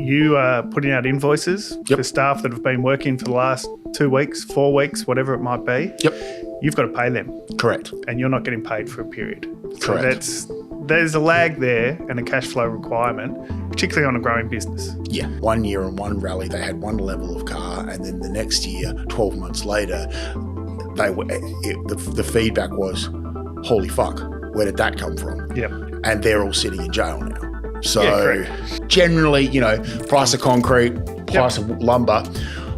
you are putting out invoices Yep. for staff that have been working for the last 2 weeks, 4 weeks, whatever it might be. Yep. You've got to pay them. Correct. And you're not getting paid for a period. Correct. So there's a lag there and a cash flow requirement, particularly on a growing business. Yeah. 1 year and one rally, they had one level of car, and then the next year, 12 months later, the feedback was, holy fuck, where did that come from? Yep. And they're all sitting in jail now. So correct. generally, price of concrete, price of lumber,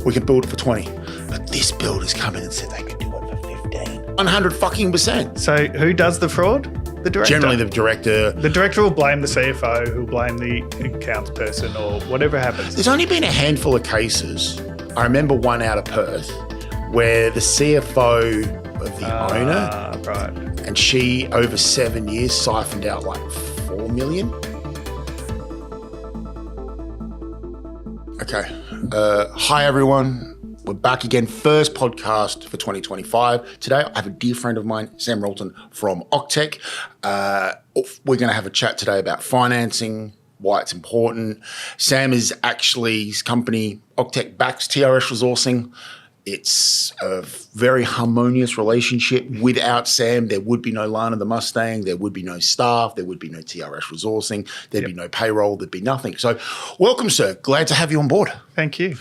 we could build it for 20. But this builder's come in and said they could do it for 15. 100%. So who does the fraud? The director. Generally the director. The director will blame the CFO, who'll blame the accounts person or whatever happens. There's only been a handful of cases. I remember one out of Perth where the CFO of the owner, right. and she over 7 years siphoned out like 4 million. Okay. Hi, everyone. We're back again. First podcast for 2025. Today, I have a dear friend of mine, Sam Ralton from Octet. We're going to have a chat today about financing, why it's important. Sam is actually, his company, Octet, backs TRS Resourcing. It's a very harmonious relationship. Without Sam, there would be no Lana the Mustang, there would be no staff, there would be no TRS Resourcing, there'd be no payroll, there'd be nothing. So welcome, sir. Glad to have you on board. Thank you.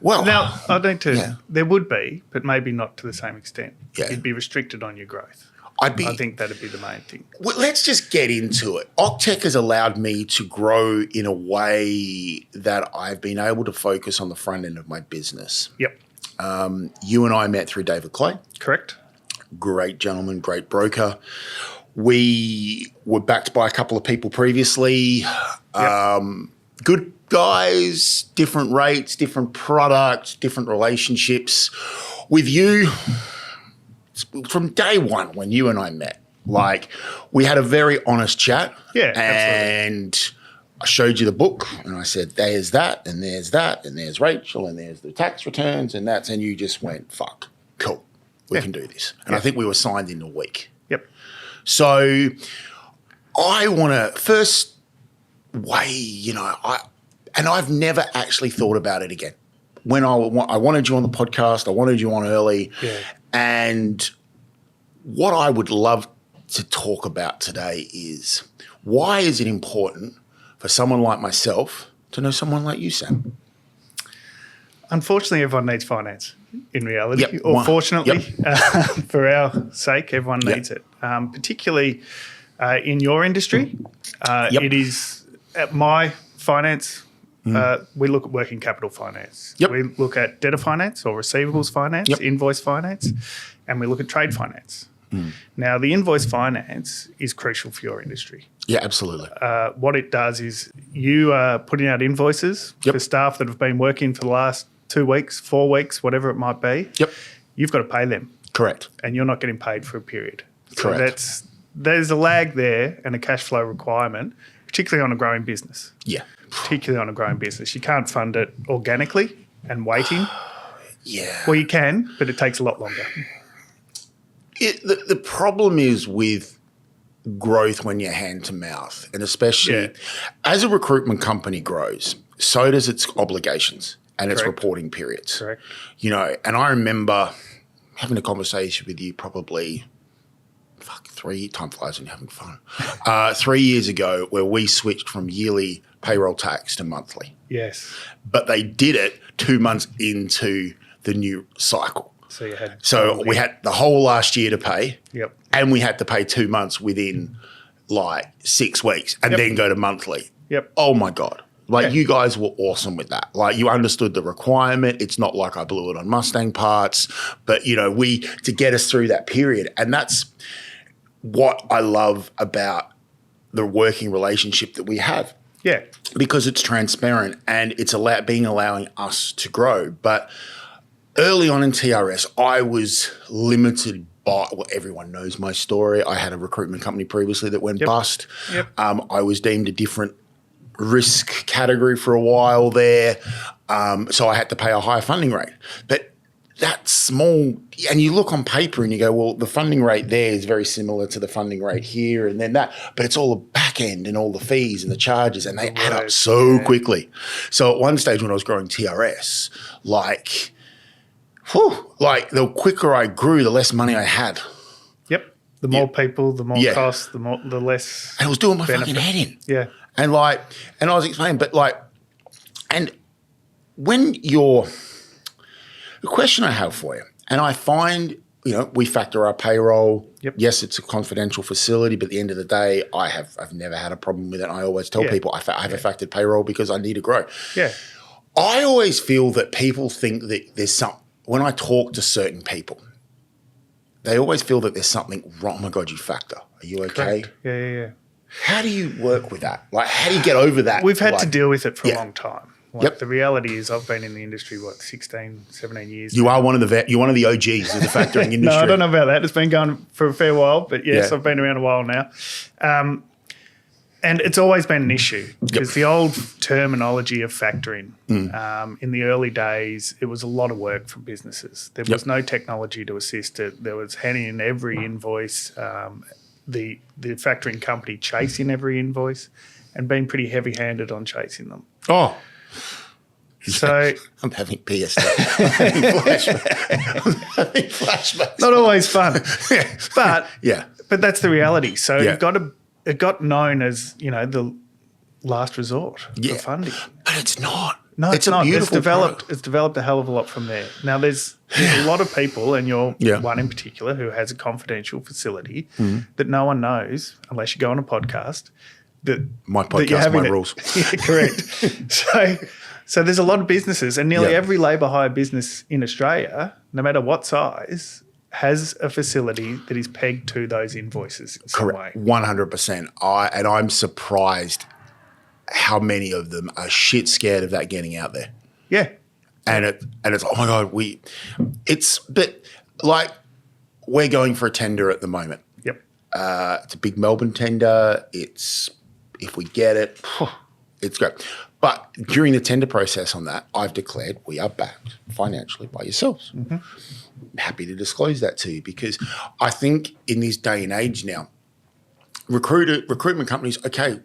Well, now, I need to, there would be, but maybe not to the same extent. Yeah. You'd be restricted on your growth. I think that'd be the main thing. Well, let's just get into it. Octet has allowed me to grow in a way that I've been able to focus on the front end of my business. Yep. You and I met through David Clay. Correct. Great gentleman, great broker. We were backed by a couple of people previously. Yep. Good guys, different rates, different products, different relationships. With you, from day one when you and I met, like we had a very honest chat. Yeah, and absolutely. I showed you the book and I said, there's that, and there's Rachel, and there's the tax returns, and you just went, fuck, cool, we can do this. And I think we were signed in a week. Yep. So I want to first weigh, I've never actually thought about it again. When I wanted you on the podcast, I wanted you on early. Yeah. And what I would love to talk about today is why is it important for someone like myself to know someone like you, Sam? Unfortunately, everyone needs finance in reality. Yep. Or fortunately, for our sake, everyone Yep. needs it. Particularly in your industry, it is at my finance. We look at working capital finance. Yep. We look at debtor finance or receivables finance, invoice finance, and we look at trade finance. Now, the invoice finance is crucial for your industry. Yeah, absolutely. What it does is you are putting out invoices for staff that have been working for the last 2 weeks, 4 weeks, whatever it might be. Yep. You've got to pay them. Correct. And you're not getting paid for a period. Correct. So there's a lag there and a cash flow requirement, particularly on a growing business. Yeah. Particularly on a growing business. You can't fund it organically and waiting. Yeah. Well, you can, but it takes a lot longer. The problem is with growth when you're hand to mouth, and especially as a recruitment company grows, so does its obligations and its reporting periods. Correct. And I remember having a conversation with you probably, time flies when you're having fun, 3 years ago where we switched from yearly payroll tax to monthly. Yes. But they did it 2 months into the new cycle. So we had the whole last year to pay. Yep. And we had to pay 2 months within like 6 weeks and then go to monthly. Yep. Oh my God. You guys were awesome with that. You understood the requirement. It's not like I blew it on Mustang parts, but to get us through that period. And that's what I love about the working relationship that we have. Yeah. Because it's transparent and it's allowing us to grow. But early on in TRS, I was limited by, everyone knows my story. I had a recruitment company previously that went bust. Yep. I was deemed a different risk category for a while there. So I had to pay a higher funding rate. But that small, and you look on paper and you go, well, the funding rate there is very similar to the funding rate here and then that, but it's all the back end and all the fees and the charges, and they add up so quickly. So at one stage when I was growing TRS, like the quicker I grew, the less money I had. Yep. The more people, the more costs, the less. And it was doing my benefit. fucking head in. Yeah. And I was explaining, but and when you're, the question I have for you, and I find, we factor our payroll. Yep. Yes, it's a confidential facility, but at the end of the day, I've never had a problem with it. I always tell people I have a factored payroll because I need to grow. Yeah. I always feel that people think that there's when I talk to certain people, they always feel that there's something wrong. Oh my God, you factor. Are you okay? Correct. Yeah. How do you work with that? Like, how do you get over that? We've had to deal with it for a long time. Yep. The reality is I've been in the industry, 16, 17 years. You are one of the OGs of the factoring industry. No, I don't know about that. It's been going for a fair while, but yes, I've been around a while now. And it's always been an issue because the old terminology of factoring, in the early days, it was a lot of work for businesses. There was no technology to assist it. There was handing in every invoice, the factoring company chasing every invoice and being pretty heavy-handed on chasing them. Oh. So I'm having PST. I'm having flashbacks. Not always fun. But that's the reality. So it got known as, the last resort for funding. But it's not. No, it's not. Beautiful It's developed a hell of a lot from there. Now there's a lot of people, and you're one in particular, who has a confidential facility that no one knows unless you go on a podcast. My podcast, my rules. Correct. So there's a lot of businesses, and nearly every labour hire business in Australia, no matter what size, has a facility that is pegged to those invoices in some way. 100%. I'm surprised how many of them are shit scared of that getting out there. Yeah. And it's oh my God, we're going for a tender at the moment. Yep. It's a big Melbourne tender. If we get it, it's great. But during the tender process on that, I've declared we are backed financially by yourselves. Mm-hmm. I'm happy to disclose that to you because I think in this day and age now, recruitment companies, okay,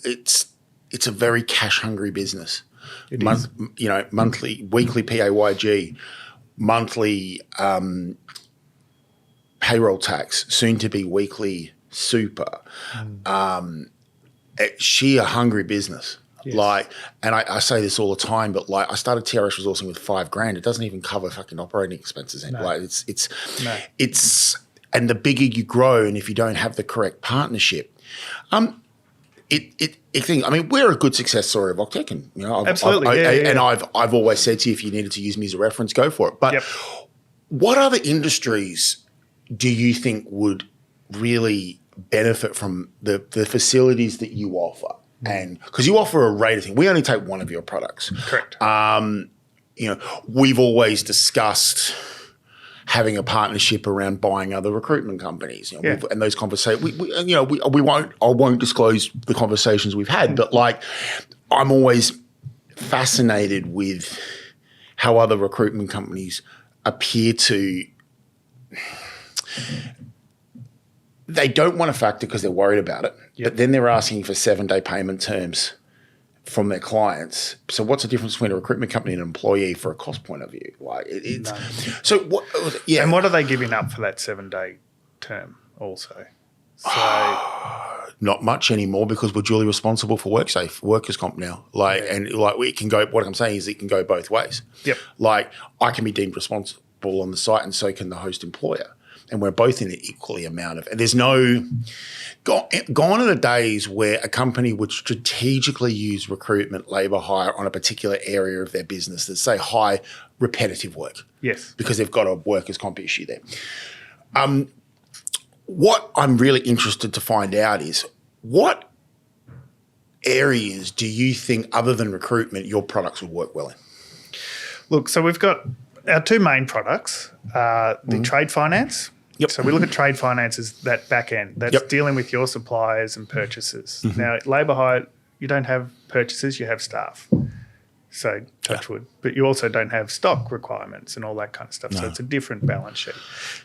it's a very cash hungry business. It is. Monthly, weekly PAYG, monthly payroll tax, soon to be weekly super. Sheer hungry business. Yes. And I say this all the time, but I started TRS resourcing with $5,000. It doesn't even cover fucking operating expenses. No. It's and the bigger you grow, and if you don't have the correct partnership, we're a good success story of Octet, and absolutely, and I've always said to you, if you needed to use me as a reference, go for it. But what other industries do you think would really benefit from the facilities that you offer? And because you offer a rate of things, we only take one of your products. Correct. We've always discussed having a partnership around buying other recruitment companies, and those conversations. I won't disclose the conversations we've had, but I'm always fascinated with how other recruitment companies appear to. They don't want to factor because they're worried about it, but then they're asking for 7-day payment terms from their clients. So what's the difference between a recruitment company and an employee for a cost point of view? So what? Yeah, and what are they giving up for that 7-day term also? So not much anymore because we're duly responsible for workers' comp now. It can go. What I'm saying is it can go both ways. Yep. I can be deemed responsible on the site, and so can the host employer. And we're both in an equally amount of, and there's no, gone are the days where a company would strategically use recruitment, labour hire on a particular area of their business that's, say, high repetitive work. Yes. Because they've got a workers' comp issue there. What I'm really interested to find out is what areas do you think, other than recruitment, your products would work well in? Look, so we've got our two main products, the trade finance. Yep. So we look at trade finance as that back end. That's dealing with your suppliers and purchases. Mm-hmm. Now, labour hire, you don't have purchases, you have staff. So touch wood. But you also don't have stock requirements and all that kind of stuff. So it's a different balance sheet.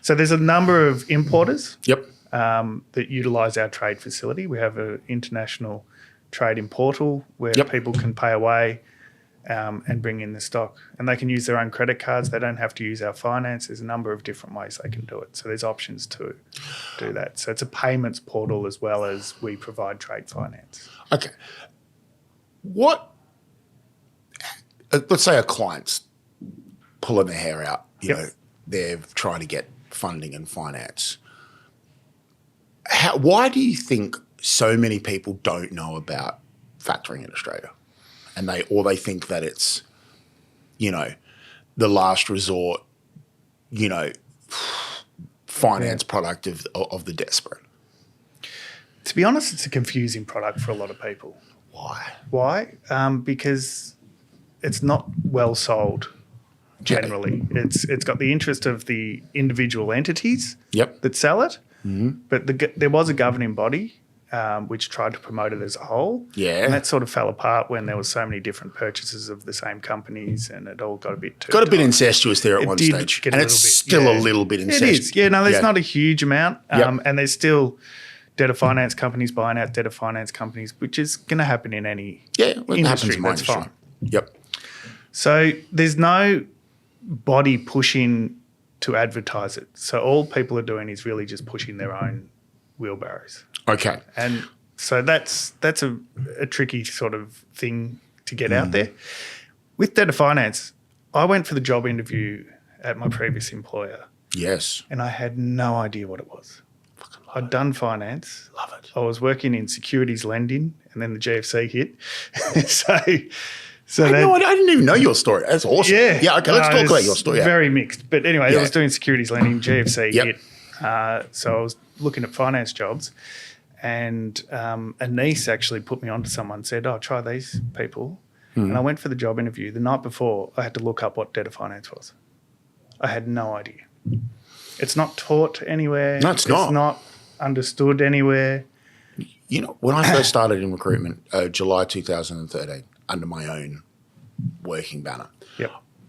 So there's a number of importers that utilise our trade facility. We have an international trade-in portal where people can pay away and bring in the stock. And they can use their own credit cards. They don't have to use our finance. There's a number of different ways they can do it. So there's options to do that. So it's a payments portal as well as we provide trade finance. Okay. Let's say a client's pulling their hair out. You know, they're trying to get funding and finance. Why do you think so many people don't know about factoring in Australia? And they think that it's, you know, the last resort, you know, finance product of the desperate. To be honest, it's a confusing product for a lot of people. Why? Because it's not well sold generally. It's got the interest of the individual entities that sell it, but there was a governing body which tried to promote it as a whole. Yeah. And that sort of fell apart when there was so many different purchases of the same companies and it all got a bit too Got a bit incestuous there at one stage. And it's still a little bit incestuous. It is. Yeah, no, there's not a huge amount. And there's still debtor finance companies buying out debtor finance companies, which is going to happen in any industry. It happens in my That's industry. fine. Yep. So there's no body pushing to advertise it. So all people are doing is really just pushing their own wheelbarrows. Okay. And so that's a tricky sort of thing to get out there. With debtor finance, I went for the job interview at my previous employer. Yes. And I had no idea what it was. I'd done finance. Love it. I was working in securities lending and then the GFC hit. So I didn't even know your story. That's awesome. Yeah. Yeah, okay, let's talk about your story. Very mixed. But anyway, I was doing securities lending, GFC hit. So I was looking at finance jobs and a niece actually put me onto someone and said, try these people. And I went for the job interview. The night before, I had to look up what debtor finance was. I had no idea. It's not taught anywhere. No, it's not. It's not understood anywhere. You know, when I first started in recruitment, July 2013, under my own working banner,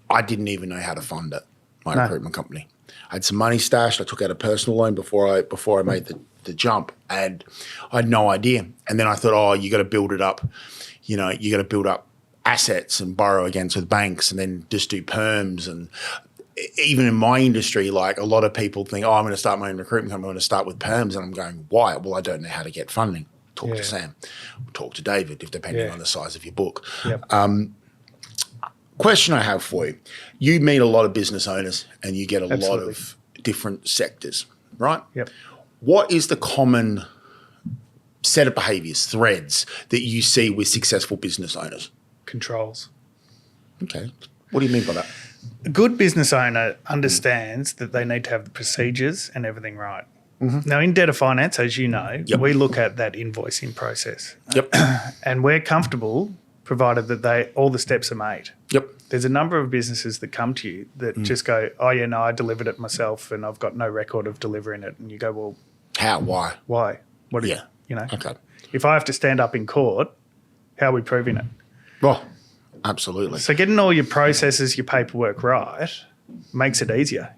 I didn't even know how to fund it, my recruitment company. I had some money stashed. I took out a personal loan before I made the jump, and I had no idea. And then I thought, you got to build it up. You know, you got to build up assets and borrow against with banks, and then just do perms. And even in my industry, like a lot of people think, I'm going to start my own recruitment company. I'm going to start with perms, and I'm going, why? Well, I don't know how to get funding. Talk to Sam. Talk to David, if depending on the size of your book. Question I have for you. You meet a lot of business owners and you get a lot of different sectors, right? Yep. What is the common set of behaviours, threads that you see with successful business owners? Controls. Okay. What do you mean by that? A good business owner understands that they need to have the procedures and everything right. Now, in debtor finance, as you know, we look at that invoicing process. And we're comfortable provided that all the steps are made. There's a number of businesses that come to you that just go, I delivered it myself and I've got no record of delivering it. And you go, well, how? Why? Why? What do you know? Okay. If I have to stand up in court, how are we proving it? Well, absolutely. So getting all your processes, your paperwork right makes it easier.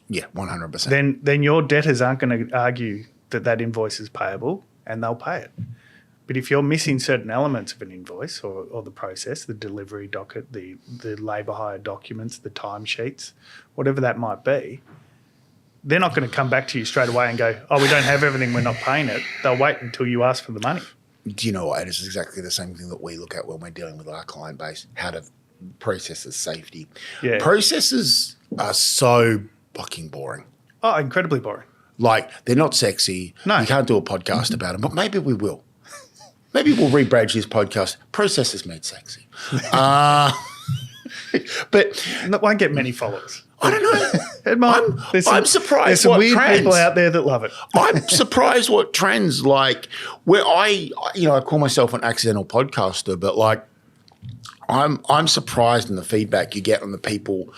Yeah, 100%. Then your debtors aren't going to argue that invoice is payable and they'll pay it. But if you're missing certain elements of an invoice or the process, the delivery docket, the labour hire documents, the timesheets, whatever that might be, they're not going to come back to you straight away and go, we don't have everything, we're not paying it. They'll wait until you ask for the money. Do you know what? It is exactly the same thing that we look at when we're dealing with our client base, how to processes safety. Yeah. Processes are so fucking boring. Oh, incredibly boring. Like, they're not sexy. No. You can't do a podcast about them, but maybe we will. Maybe we'll rebadge this podcast. Processes made sexy. But it won't get many followers. I don't know. It might. I'm surprised. There's some what weird trends. people out there that love it. I'm surprised what trends, like, where I call myself an accidental podcaster, but like, I'm surprised in the feedback you get on the people.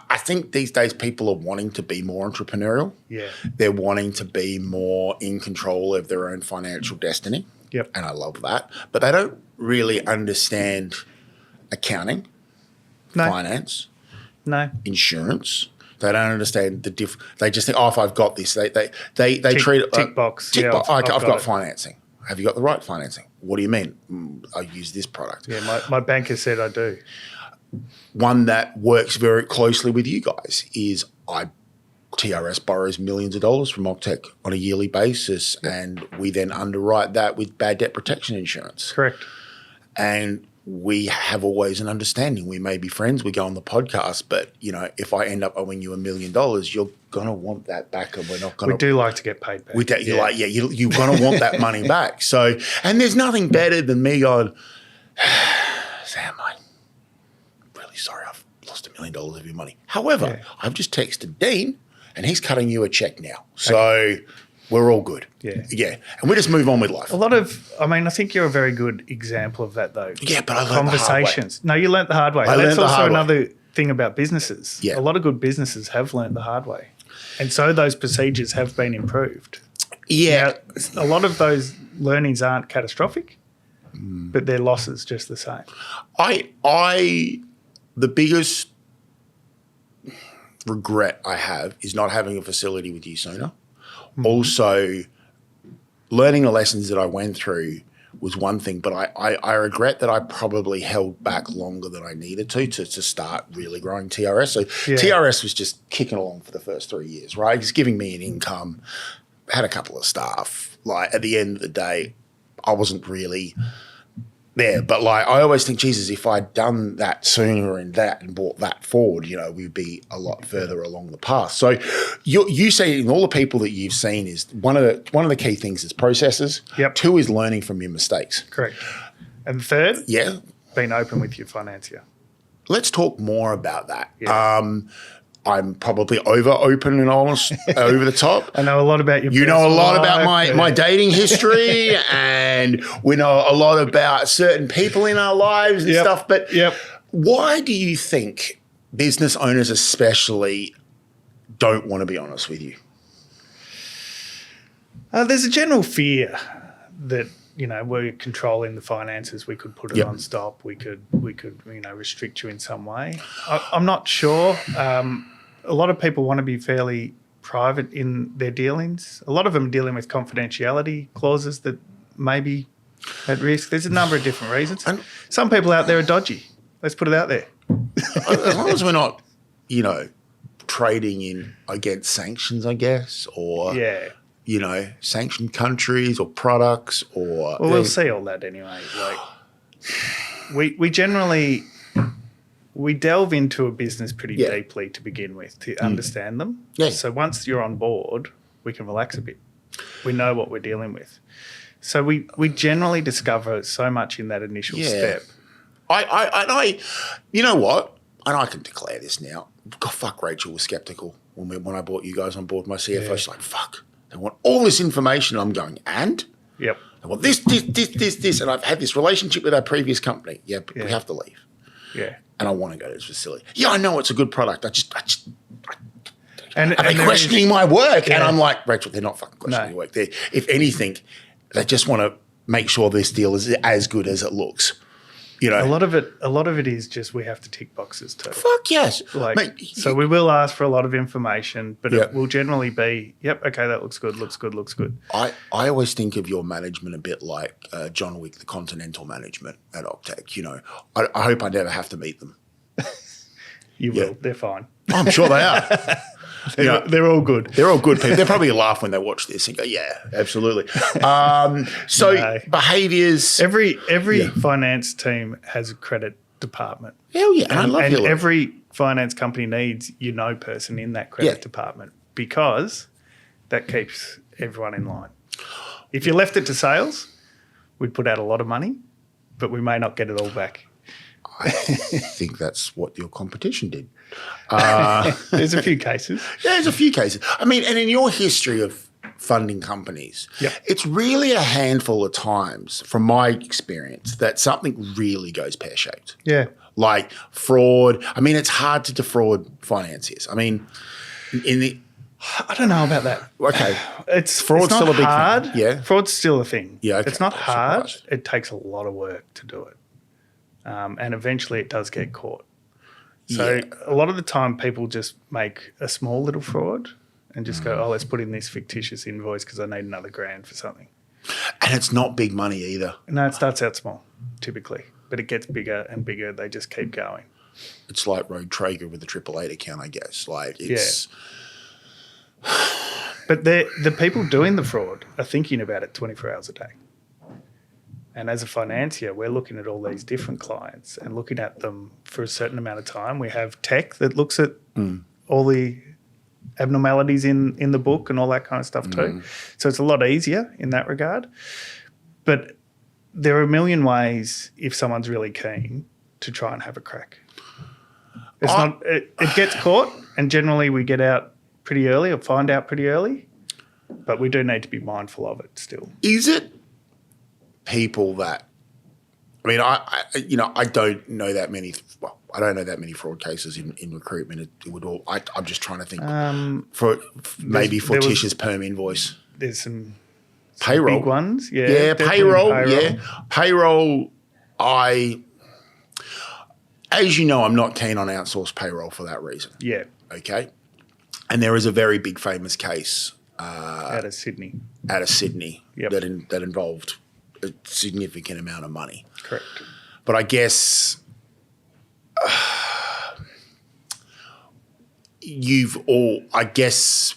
I think these days people are wanting to be more entrepreneurial. Yeah. They're wanting to be more in control of their own financial destiny. Yep. And I love that. But they don't really understand accounting, No. finance, No. insurance. They don't understand the They just think, oh, if I've got this, they treat it tick box. Tick Yeah, box. I've I've got got it. financing. Have you got the right financing? What do you mean? I use this product. Yeah, my banker said I do. One that works very closely with you guys is TRS borrows millions of dollars from Octet on a yearly basis, and we then underwrite that with bad debt protection insurance. Correct. And we have always an understanding. We may be friends, we go on the podcast, but, if I end up owing you $1 million, you're going to want that back, and we're not going to. We do like to get paid back. You're going to want that money back. So, and there's nothing better than me going, Sam, I'm really sorry I've lost $1 million of your money. However, I've just texted Dean, and he's cutting you a check now. So we're all good. Yeah. And we just move on with life. I think you're a very good example of that, though. Yeah, but I learned conversations. No, you learnt the hard way. That's also another thing about businesses. Yeah. A lot of good businesses have learnt the hard way. And so those procedures have been improved. Yeah. Now, a lot of those learnings aren't catastrophic, but they're losses just the same. The biggest regret I have is not having a facility with you sooner. Mm-hmm. Also, learning the lessons that I went through was one thing, but I regret that I probably held back longer than I needed to start really growing TRS. So TRS was just kicking along for the first 3 years, right? It's giving me an income, had a couple of staff. Like, at the end of the day, I wasn't really there. But I always think, Jesus, if I'd done that sooner and brought that forward, we'd be a lot further along the path. So you say in all the people that you've seen is one of the key things is processes. Yep. 2 is learning from your mistakes. Correct. And third, being open with your financier. Let's talk more about that. Yeah. I'm probably over open and honest, over the top. I know a lot about your. You know a lot about my dating history, and we know a lot about certain people in our lives and stuff. But why do you think business owners, especially, don't want to be honest with you? There's a general fear that we're controlling the finances. We could put it on stop. We could restrict you in some way. I'm not sure. A lot of people want to be fairly private in their dealings. A lot of them are dealing with confidentiality clauses that may be at risk. There's a number of different reasons. And some people out there are dodgy. Let's put it out there. As long as we're not, trading in against sanctions, I guess, or sanctioned countries or products, or we'll see all that anyway. We generally delve into a business pretty deeply to begin with to understand them. Yeah. So once you're on board, we can relax a bit. We know what we're dealing with. So we generally discover so much in that initial step. I you know what? And I can declare this now. God, fuck, Rachel was skeptical when I brought you guys on board. My CFO, she's like, fuck, they want all this information. I'm going, and? Yep. They want this. And I've had this relationship with our previous company. Yeah, but we have to leave. Yeah. And I want to go to this facility. Yeah, I know it's a good product. Are and they questioning my work? Yeah. And I'm like, Rachel, they're not fucking questioning your work. If anything, they just want to make sure this deal is as good as it looks. A lot of it is just we have to tick boxes too. Fuck yes. Mate, so we will ask for a lot of information, but it will generally be, okay, that looks good. I always think of your management a bit like John Wick, the Continental management at Octet. I hope I never have to meet them. You will. They're fine. I'm sure they are. They're all good. They're all good people. They'll probably laugh when they watch this and go, yeah, absolutely. Behaviours. Every finance team has a credit department. Hell yeah. And I love and every finance company needs person in that credit department because that keeps everyone in line. If you left it to sales, we'd put out a lot of money, but we may not get it all back. I think that's what your competition did. There's a few cases. Yeah, there's a few cases. I mean, and in your history of funding companies, it's really a handful of times, from my experience, that something really goes pear-shaped. Yeah. Like fraud. I mean, it's hard to defraud financiers. I mean, I don't know about that. Okay. Fraud's still a big thing. Yeah. Fraud's still a thing. Yeah, okay. It's not hard. It takes a lot of work to do it. and eventually it does get caught. So a lot of the time people just make a small little fraud and just go, let's put in this fictitious invoice because I need another $1,000 for something. And it's not big money either. No, it starts out small, typically, but it gets bigger and bigger. They just keep going. It's like Road Traeger with a 888 account, I guess. Like it's... But the people doing the fraud are thinking about it 24 hours a day. And as a financier, we're looking at all these different clients and looking at them for a certain amount of time. We have tech that looks at all the abnormalities in the book and all that kind of stuff too. So it's a lot easier in that regard. But there are a million ways, if someone's really keen, to try and have a crack. It gets caught, and generally we get out pretty early or find out pretty early, but we do need to be mindful of it still. Is it people that, I mean, I don't know that many, well, I don't know that many fraud cases in recruitment. It would all, I'm just trying to think for Tish's perm invoice. There's some payroll big ones. Yeah, payroll. Yeah. Payroll, as you know, I'm not keen on outsourced payroll for that reason. Yeah. Okay. And there is a very big famous case out of Sydney. Yep. that involved a significant amount of money. Correct. But I guess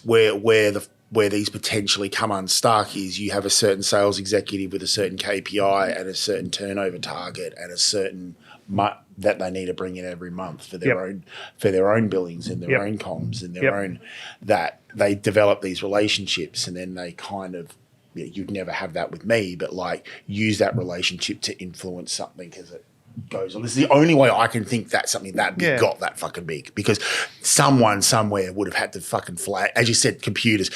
where these potentially come unstuck is you have a certain sales executive with a certain KPI and a certain turnover target and a certain that they need to bring in every month for their own billings and their own comms and their own, that they develop these relationships, and then they kind of, you'd never have that with me, but like use that relationship to influence something as it goes on. This is the only way I can think that something that big got that fucking big, because someone somewhere would have had to fucking flag, as you said, computers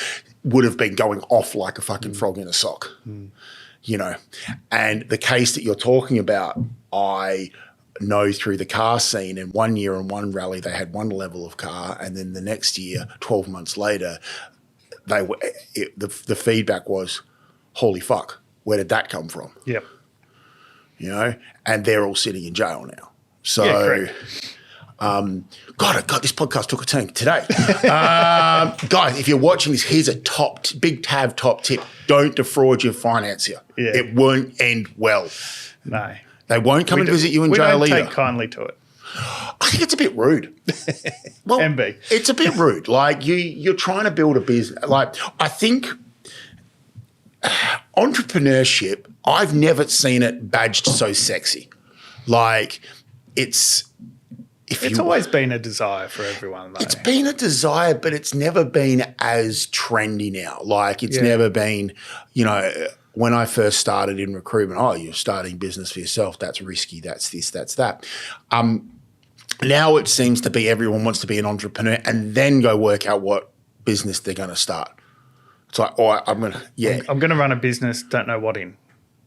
would have been going off like a fucking frog in a sock, you know. And the case that you're talking about, I know through the car scene, and 1 year in one rally they had one level of car, and then the next year, 12 months later, the feedback was, holy fuck, where did that come from? Yep. You know, and they're all sitting in jail now. So, God, this podcast took a turn today. Guys, if you're watching this, here's a big top tip. Don't defraud your financier. Yeah. It won't end well. No. They won't come and visit you in jail either. We don't take kindly to it. I think it's a bit rude. Well, MB. It's a bit rude. Like you're trying to build a business. Like I think entrepreneurship, I've never seen it badged so sexy. Like it's always been a desire for everyone, though. It's been a desire, but it's never been as trendy now. Like it's never been, you know, when I first started in recruitment, you're starting business for yourself. That's risky. That's this, that's that. Now it seems to be everyone wants to be an entrepreneur and then go work out what business they're going to start. It's like, I'm going to run a business, don't know what in.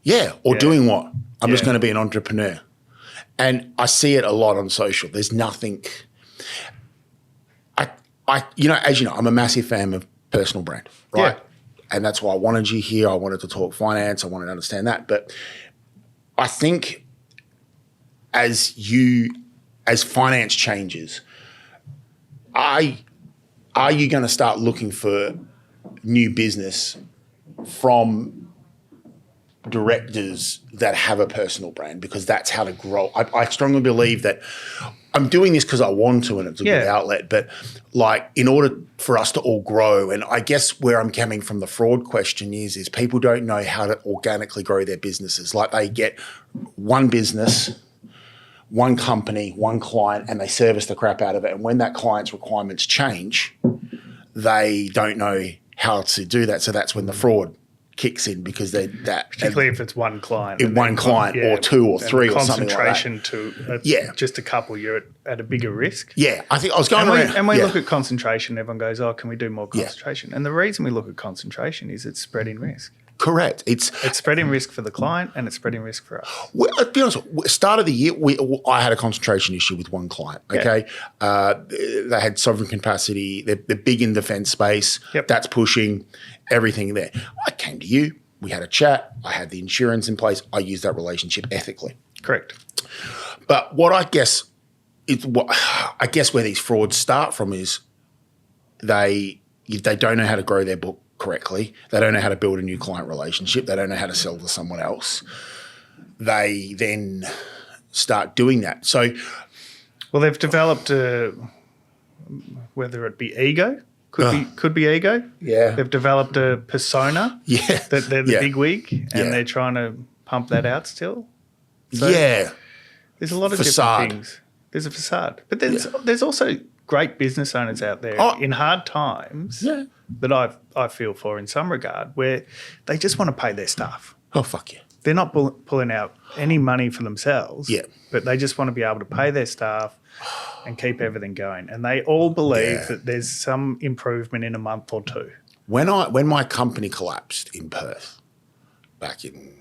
Yeah, or doing what? I'm just going to be an entrepreneur. And I see it a lot on social. There's nothing. As you know, I'm a massive fan of personal brand, right? Yeah. And that's why I wanted you here. I wanted to talk finance. I wanted to understand that. But I think as finance changes, are you going to start looking for new business from directors that have a personal brand, because that's how to grow? I strongly believe that I'm doing this because I want to and it's a good outlet, but like in order for us to all grow, and I guess where I'm coming from the fraud question is people don't know how to organically grow their businesses. Like they get one business, one company, one client, and they service the crap out of it. And when that client's requirements change, they don't know how to do that. So that's when the fraud kicks in, because particularly if it's one client, or two or three or something like that. Concentration to just a couple, you're at a bigger risk. Yeah, I think I was going around. And we look at concentration. Everyone goes, can we do more concentration? Yeah. And the reason we look at concentration is it's spreading risk. Correct. It's spreading risk for the client and it's spreading risk for us. Well, to be honest, start of the year, I had a concentration issue with one client, okay? Yeah. They had sovereign capacity. They're big in defense space. Yep. That's pushing everything there. I came to you. We had a chat. I had the insurance in place. I used that relationship ethically. Correct. But what I guess where these frauds start from is they don't know how to grow their book correctly. They don't know how to build a new client relationship. They don't know how to sell to someone else. They then start doing that. So, well, they've developed whether it be ego, could be ego. Yeah. They've developed a persona. Yeah. That they're the Yeah. big wig, and they're trying to pump that out still. So there's a lot of Facade. different things. There's a facade, but there's also great business owners out there in hard times that I feel for in some regard, where they just want to pay their staff. Oh, fuck yeah. They're not pulling out any money for themselves, but they just want to be able to pay their staff and keep everything going. And they all believe that there's some improvement in a month or two. When my company collapsed in Perth back in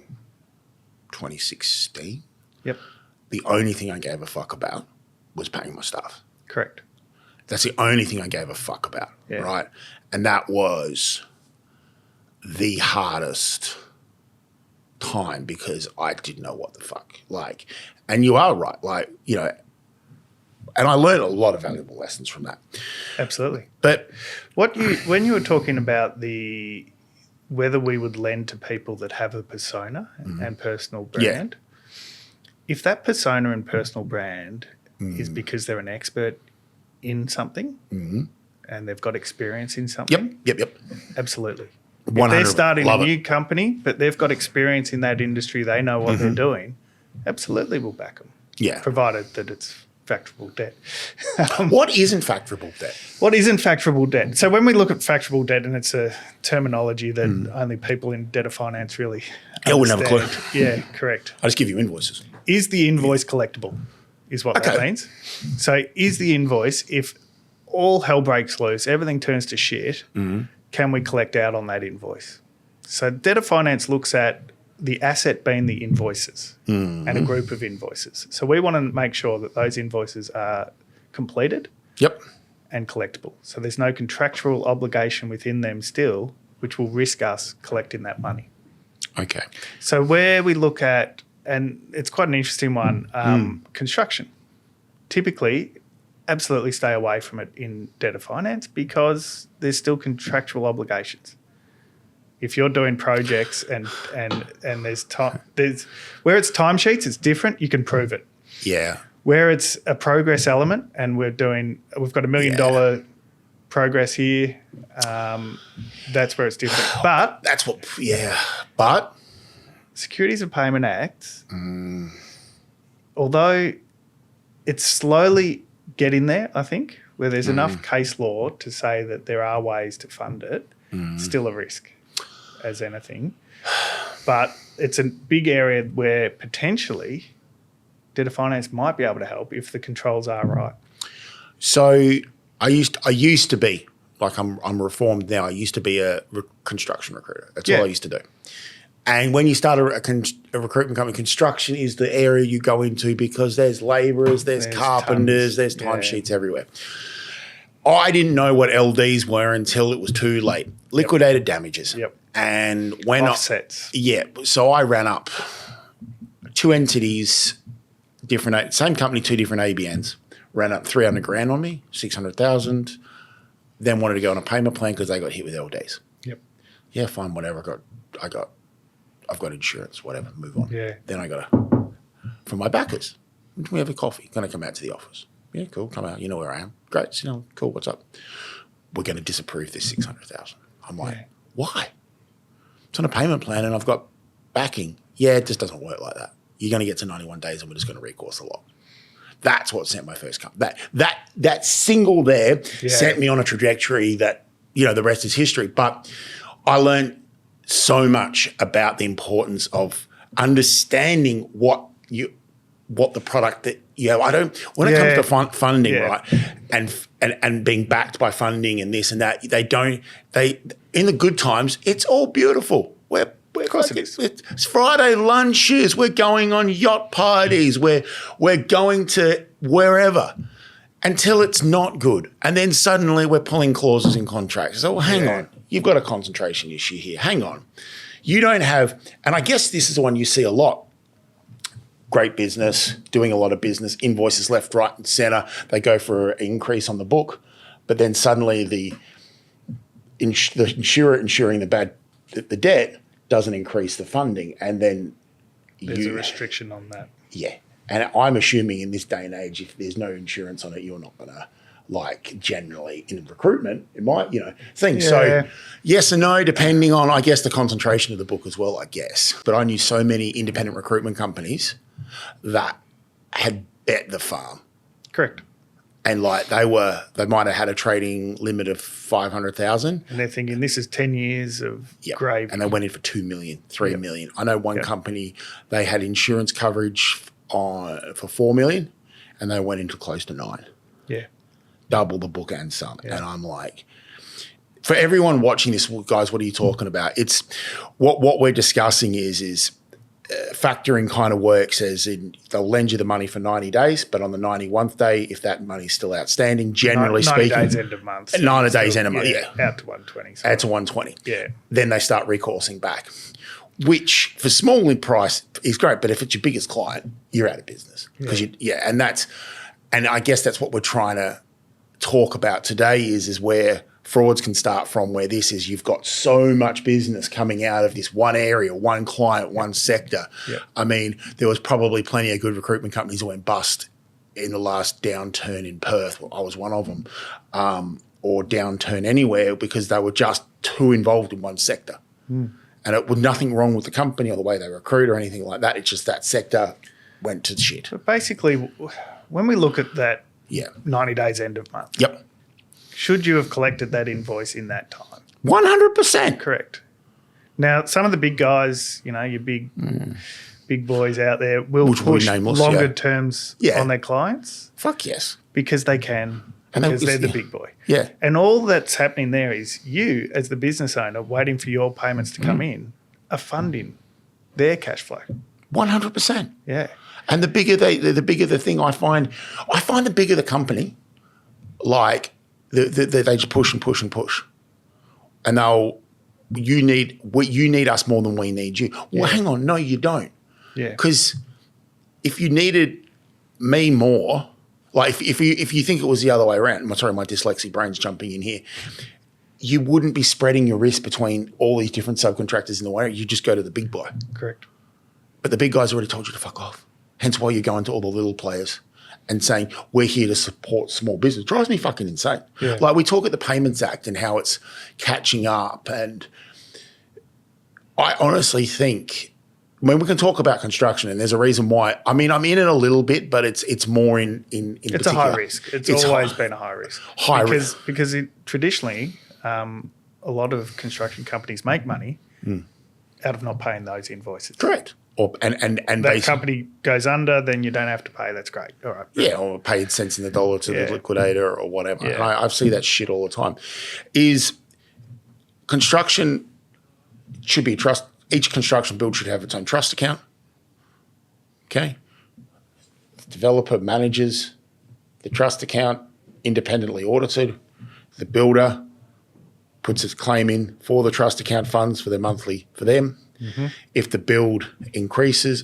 2016, the only thing I gave a fuck about was paying my staff. Correct. That's the only thing I gave a fuck about, right? And that was the hardest time because I didn't know what the fuck. Like, and you are right. Like, you know, and I learned a lot of valuable lessons from that. Absolutely. But when you were talking about whether we would lend to people that have a persona and personal brand, if that persona and personal brand is because they're an expert in something and they've got experience in something. Yep. Absolutely. If they're starting a new company, but they've got experience in that industry, they know what they're doing, absolutely we'll back them. Yeah. Provided that it's factorable debt. What isn't factorable debt? What isn't factorable debt? So when we look at factorable debt, and it's a terminology that only people in debtor finance really understand. I wouldn't have a clue. Yeah, correct. I just give you invoices. Is the invoice collectible is what that means. So is the invoice, if all hell breaks loose, everything turns to shit, can we collect out on that invoice? So debtor finance looks at the asset being the invoices and a group of invoices. So we want to make sure that those invoices are completed and collectible. So there's no contractual obligation within them still, which will risk us collecting that money. Okay. So where we look at, and it's quite an interesting one, construction. Typically, absolutely stay away from it in debtor finance because there's still contractual obligations. If you're doing projects and there's where it's timesheets, it's different. You can prove it. Yeah. Where it's a progress element, and we've got $1 million progress here. That's where it's different. But that's what. But Securities of Payment Act, although it's slowly getting there, I think, where there's enough case law to say that there are ways to fund it, still a risk as anything. But it's a big area where potentially debtor finance might be able to help if the controls are right. So I used to be, like I'm reformed now, I used to be a construction recruiter. That's all I used to do. And when you start a recruitment company, construction is the area you go into because there's labourers, there's carpenters, there's timesheets everywhere. I didn't know what LDs were until it was too late. Liquidated damages. And when offsets. So I ran up 2 entities, same company, 2 different ABNs. Ran up $300,000 on me, $600,000. Then wanted to go on a payment plan because they got hit with LDs. Yeah, fine, whatever. I've got insurance, whatever, move on. Then I got from my backers, can we have a coffee? Going to come out to the office. Yeah, cool, come out. You know where I am. Great, sit down, cool, what's up? We're going to disapprove this $600,000. I'm like, why? It's on a payment plan and I've got backing. Yeah, it just doesn't work like that. You're going to get to 91 days and we're just going to recourse a lot. That's what sent my first company. That single there sent me on a trajectory that, the rest is history. But I learned so much about the importance of understanding what the product that you have. When it comes to funding, right, and being backed by funding and this and that, they in the good times, it's all beautiful. Of course it is. It's Friday lunches. We're going on yacht parties. We're going to wherever until it's not good. And then suddenly we're pulling clauses in contracts. So hang on. You've got a concentration issue here. Hang on. You don't have, and I guess this is the one you see a lot. great business, doing a lot of business, invoices left, right, and center. They go for an increase on the book, but then suddenly the insurer insuring the debt doesn't increase the funding, and then there's a restriction on that. Yeah, and I'm assuming in this day and age, if there's no insurance on it, you're not gonna, like, generally in recruitment, it might, thing. Yeah. So yes and no, depending on, I guess, the concentration of the book as well, I guess. But I knew so many independent recruitment companies that had bet the farm. Correct. And like they might have had a trading limit of 500,000. And they're thinking this is 10 years of gravy. And they went in for 2 million, 3 million. I know one company, they had insurance coverage for 4 million and they went into close to 9. Yeah. Double the book and some. Yeah. And I'm like, for everyone watching this, guys, what are you talking about? It's what we're discussing is factoring kind of works as in they'll lend you the money for 90 days, but on the 91th day, if that money's still outstanding, generally 90 speaking. 90 days end of month. 90 days end of month, Out to 120. Out to 120. Yeah. Then they start recoursing back, which for small in price is great, but if it's your biggest client, you're out of business. And I guess that's what we're trying to talk about today is where frauds can start from, where this is you've got so much business coming out of this one area, one client, one sector. Yeah. I mean, there was probably plenty of good recruitment companies that went bust in the last downturn in Perth. Well, I was one of them, or downturn anywhere because they were just too involved in one sector. And it was nothing wrong with the company or the way they recruit or anything like that. It's just that sector went to shit. But basically, when we look at that 90 days end of month, should you have collected that invoice in that time? 100%. Correct. Now, some of the big guys, your big boys out there will push longer terms on their clients. Fuck yes. Because they can, because they're the big boy. Yeah. And all that's happening there is you, as the business owner, waiting for your payments to come in, are funding their cash flow. 100%. Yeah. And the bigger the thing I find the bigger the company, like they just push and push and push, and you need us more than we need you. Well, hang on, no, you don't. Yeah. Because if you needed me more, like if you think it was the other way around, my dyslexic brain's jumping in here. You wouldn't be spreading your risk between all these different subcontractors in the way. You just go to the big boy. Correct. But the big guys already told you to fuck off. Hence why you're going to all the little players and saying, we're here to support small business. It drives me fucking insane. Yeah. Like we talk at the Payments Act and how it's catching up. And I honestly think, we can talk about construction and there's a reason why. I mean, I'm in it a little bit, but it's more in It's particular. a high risk. It's always been a high risk. Because traditionally, a lot of construction companies make money out of not paying those invoices. Correct. And that company goes under, then you don't have to pay. That's great. All right. Yeah, or paid cents in the dollar to the liquidator or whatever. Yeah. And I see that shit all the time. Is construction should be trust. Each construction build should have its own trust account. Okay. The developer manages the trust account, independently audited. The builder puts its claim in for the trust account funds for their monthly for them. Mm-hmm. If the build increases,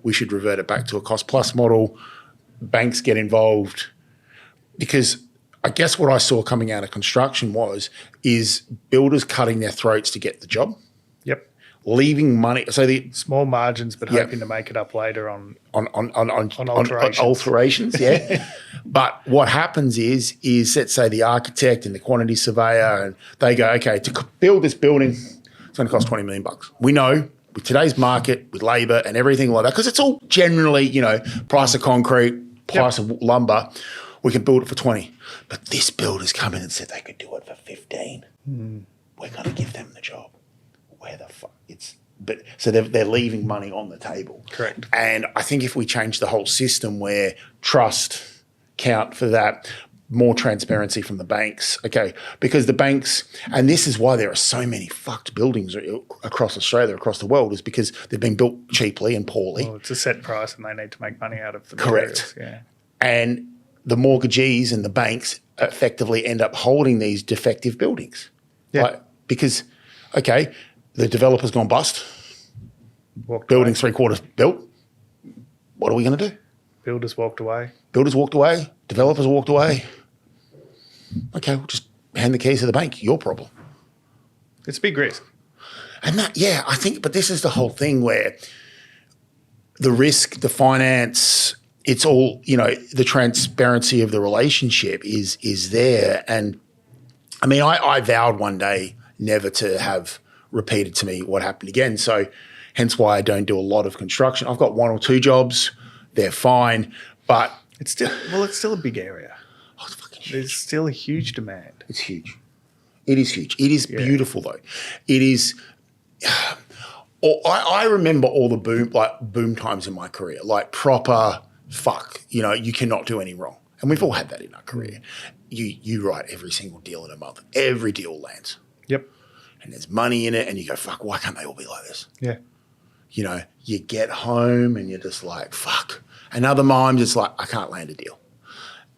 we should revert it back to a cost plus model. Banks get involved because I guess what I saw coming out of construction is builders cutting their throats to get the job. Yep. Leaving money. So the small margins, but hoping to make it up later on alterations. Yeah. But what happens is let's say the architect and the quantity surveyor, and they go, to build this building, it's going to cost $20 million. We know with today's market, with labour and everything like that, because it's all generally, price of concrete, price of lumber, we can build it for 20. But this builder's come in and said they could do it for 15. We're going to give them the job. Where the fuck? So they're leaving money on the table. Correct. And I think if we change the whole system where trust count for that, more transparency from the banks, because the banks, and this is why there are so many fucked buildings across Australia, across the world, is because they've been built cheaply and poorly. Well, it's a set price and they need to make money out of the Correct. materials. Yeah. And the mortgagees and the banks effectively end up holding these defective buildings. Yeah. Because, the developer's gone bust, Walked building's away. 3/4 built, What are we going to do? Builders walked away. Builders walked away. Developers walked away. Okay, we'll just hand the keys to the bank. Your problem. It's a big risk. And that, yeah, I think, but this is the whole thing where the risk, the finance, it's all, the transparency of the relationship is there. And I mean, I vowed one day never to have repeated to me what happened again. So hence why I don't do a lot of construction. I've got 1 or 2 jobs. They're fine, but it's still a big area. Oh, it's fucking huge. There's still a huge demand. It's huge. It is huge. It is beautiful though. It is. I remember all the boom times in my career, like proper fuck. You cannot do any wrong, and we've all had that in our career. You write every single deal in a month. Every deal lands. Yep. And there's money in it, and you go, fuck. Why can't they all be like this? Yeah. You get home and you're just like, fuck. And other times it's like, I can't land a deal.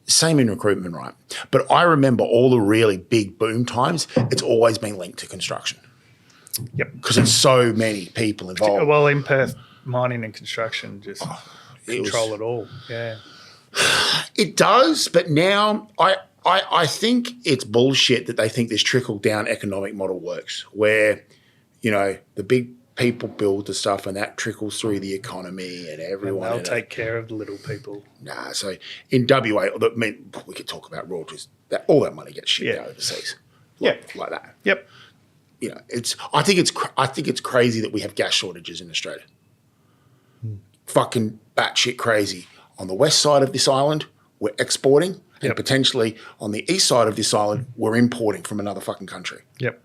Same in recruitment, right? But I remember all the really big boom times, it's always been linked to construction. Yep. Because there's so many people involved. Well, in Perth, mining and construction just control it all. Yeah. It does, but now I think it's bullshit that they think this trickle-down economic model works where, the big people build the stuff and that trickles through the economy and everyone. And they'll take care of the little people. Nah, so in WA, we could talk about royalties. All that money gets shipped out overseas. Like that. Yep. I think it's crazy that we have gas shortages in Australia. Fucking batshit crazy. On the west side of this island, we're exporting, and potentially on the east side of this island, we're importing from another fucking country. Yep.